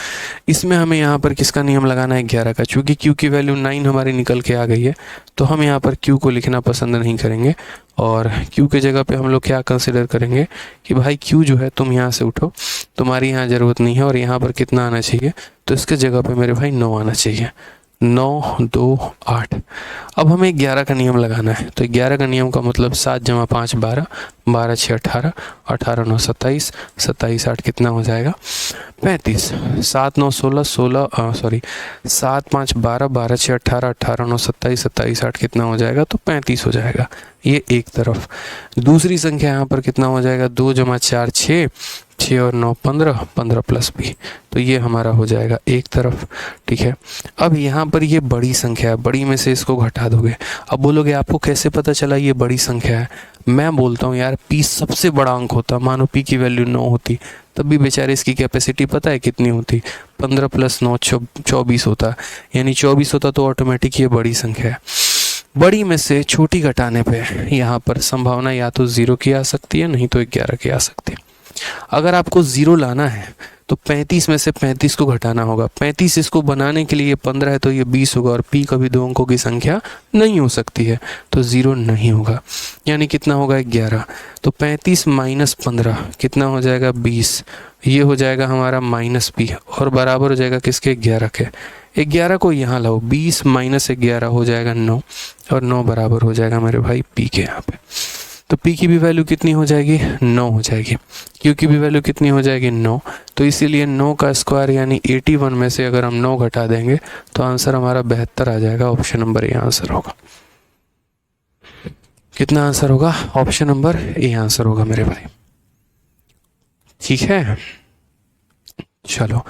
इसमें हमें यहाँ पर किसका नियम लगाना है, 11 का। चूँकि Q की वैल्यू 9 हमारी निकल के आ गई है, तो हम यहाँ पर Q को लिखना पसंद नहीं करेंगे, और Q के जगह पे हम लोग क्या कंसिडर करेंगे कि भाई Q जो है तुम यहाँ से उठो, तुम्हारी यहाँ ज़रूरत नहीं है, और यहाँ पर कितना आना चाहिए, तो इसके जगह पे मेरे भाई 9 आना चाहिए। 9 2 8। अब हमें 11 का नियम लगाना है, तो 11 का नियम का मतलब 7 जमा 5 12, 12 6 18, 18 9 27, 27 8 कितना हो जाएगा, 35। 7 9 16, 16 सॉरी 7 5 12, 12 6 18, 18 9 27, 27 8 कितना हो जाएगा, तो 35 हो जाएगा। ये एक तरफ। दूसरी संख्या यहाँ पर कितना हो जाएगा, 2 जमा 4 6, 6 और 9 15, 15 प्लस B, तो ये हमारा हो जाएगा एक तरफ। ठीक है, अब यहाँ पर ये बड़ी संख्या है, बड़ी में से इसको घटा दोगे। अब बोलोगे आपको कैसे पता चला ये बड़ी संख्या है? मैं बोलता हूँ यार, P सबसे बड़ा अंक होता, मानो P की वैल्यू 9 होती, तब भी बेचारे इसकी कैपेसिटी पता है कितनी होती, 15 प्लस 9 24 होता, यानी 24 होता, तो ऑटोमेटिक ये बड़ी संख्या है। बड़ी में से छोटी घटाने पे यहाँ पर संभावना या तो 0 की आ सकती है, नहीं तो 11 की आ सकती है। अगर आपको 0 लाना है तो 35 में से 35 को घटाना होगा। 35 इसको बनाने के लिए ये 15 है, तो ये 20 होगा, और P कभी दो अंकों की संख्या नहीं हो सकती है, तो 0 नहीं होगा, यानी कितना होगा 11। तो 35 माइनस 15 कितना हो जाएगा 20, ये हो जाएगा हमारा माइनस P, और बराबर हो जाएगा किसके, 11 के। 11 को यहाँ लाओ, 20 माइनस 11 हो जाएगा 9, और 9 बराबर हो जाएगा मेरे भाई P के यहाँ पे। तो P की भी वैल्यू कितनी हो जाएगी, 9 हो जाएगी। Q की भी वैल्यू कितनी हो जाएगी, 9। तो इसीलिए 9 का स्क्वायर यानी 81 में से अगर हम 9 घटा देंगे तो आंसर हमारा 72 आ जाएगा। ऑप्शन नंबर ए आंसर होगा। कितना आंसर होगा, ऑप्शन नंबर ए आंसर होगा मेरे भाई। ठीक है, चलो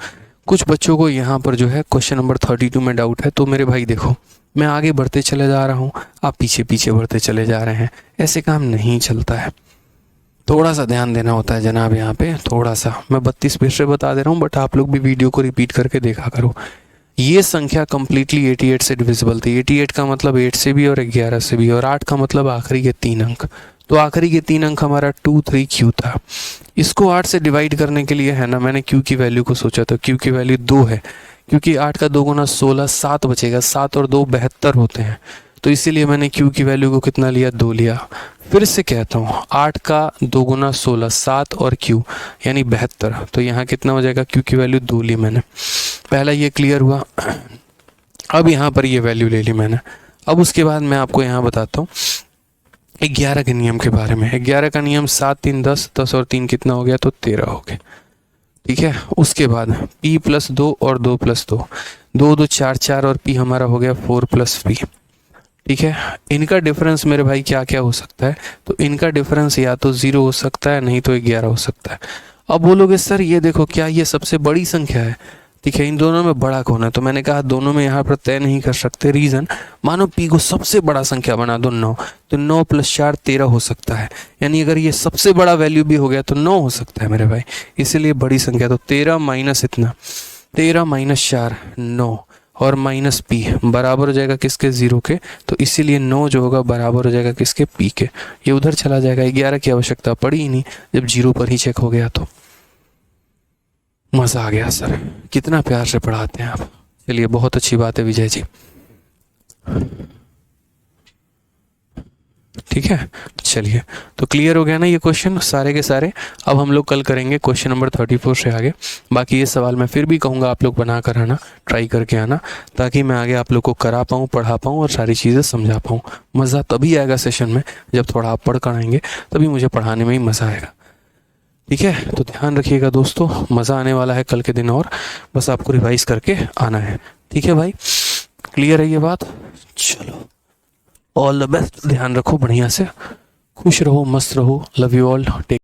कुछ बच्चों को यहाँ पर जो है क्वेश्चन नंबर 32 में डाउट है, तो मेरे भाई देखो, मैं आगे बढ़ते चले जा रहा हूँ, आप पीछे पीछे बढ़ते चले जा रहे हैं, ऐसे काम नहीं चलता है। थोड़ा सा ध्यान देना होता है जनाब, यहाँ पे थोड़ा सा। मैं 32 फिर से बता दे रहा हूँ, बट आप लोग भी वीडियो को रिपीट करके देखा करो। ये संख्या कम्प्लीटली 88 से डिविजिबल थी। 88 का मतलब 8 से भी और 11 से भी, और 8 का मतलब आखिरी के 3 अंक। तो आखिरी के 3 अंक हमारा 2 3 Q था। इसको 8 से डिवाइड करने के लिए है ना, मैंने Q की वैल्यू को सोचा, तो Q की वैल्यू 2 है, क्योंकि 8 का 2 गुना 16, 7 बचेगा, 7 और 2 72 होते हैं, तो इसीलिए मैंने Q की वैल्यू को कितना लिया, 2 लिया। फिर से कहता हूँ, 8 का 2 गुना 16, 7 और Q यानी 72, तो यहाँ कितना हो जाएगा, Q की वैल्यू 2 ली मैंने। पहला ये क्लियर हुआ। अब यहाँ पर ये वैल्यू ले ली मैंने। अब उसके बाद मैं आपको यहाँ बताता हूँ 11 के नियम के बारे में। 11 का नियम 7 3 10, 10 और 3 कितना हो गया, तो 13 हो गया। ठीक है, उसके बाद P प्लस 2 और 2 प्लस 2, 2 2 4 4 और P हमारा हो गया 4 प्लस P। ठीक है, इनका डिफरेंस मेरे भाई क्या क्या हो सकता है, तो इनका डिफरेंस या तो 0 हो सकता है, नहीं तो 11 हो सकता है। अब बोलोगे सर ये देखो, क्या ये सबसे बड़ी संख्या है? ठीक है, इन दोनों में बड़ा कौन है? तो मैंने कहा दोनों में यहाँ पर तय नहीं कर सकते। रीज़न, मानो P को सबसे बड़ा संख्या बना दो 9, तो 9 प्लस 4 13 हो सकता है, यानी अगर ये सबसे बड़ा वैल्यू भी हो गया तो 9 हो सकता है मेरे भाई, इसीलिए बड़ी संख्या। तो 13 माइनस इतना, 13 माइनस 4 9, और माइनस P बराबर हो जाएगा किसके, 0 के, तो इसीलिए 9 जो होगा बराबर हो जाएगा किसके, P के। ये उधर चला जाएगा, 11 की आवश्यकता पड़ी ही नहीं जब 0 पर ही चेक हो गया। तो मज़ा आ गया सर, कितना प्यार से पढ़ाते हैं आप। चलिए, बहुत अच्छी बात है विजय जी। ठीक है, चलिए, तो क्लियर हो गया ना ये क्वेश्चन सारे के सारे। अब हम लोग कल करेंगे क्वेश्चन नंबर 34 से आगे। बाकी ये सवाल मैं फिर भी कहूँगा आप लोग बना कर आना, ट्राई करके आना, ताकि मैं आगे आप लोग को करा पाऊँ, पढ़ा पाऊँ और सारी चीज़ें समझा पाऊँ। मज़ा तभी आएगा सेशन में जब थोड़ा आप पढ़ कर आएंगे, तभी मुझे पढ़ाने में ही मज़ा आएगा। ठीक है, तो ध्यान रखिएगा दोस्तों, मज़ा आने वाला है कल के दिन, और बस आपको रिवाइज करके आना है। ठीक है भाई, क्लियर है ये बात? चलो, ऑल द बेस्ट, ध्यान रखो बढ़िया से, खुश रहो, मस्त रहो, लव यू ऑल, टेक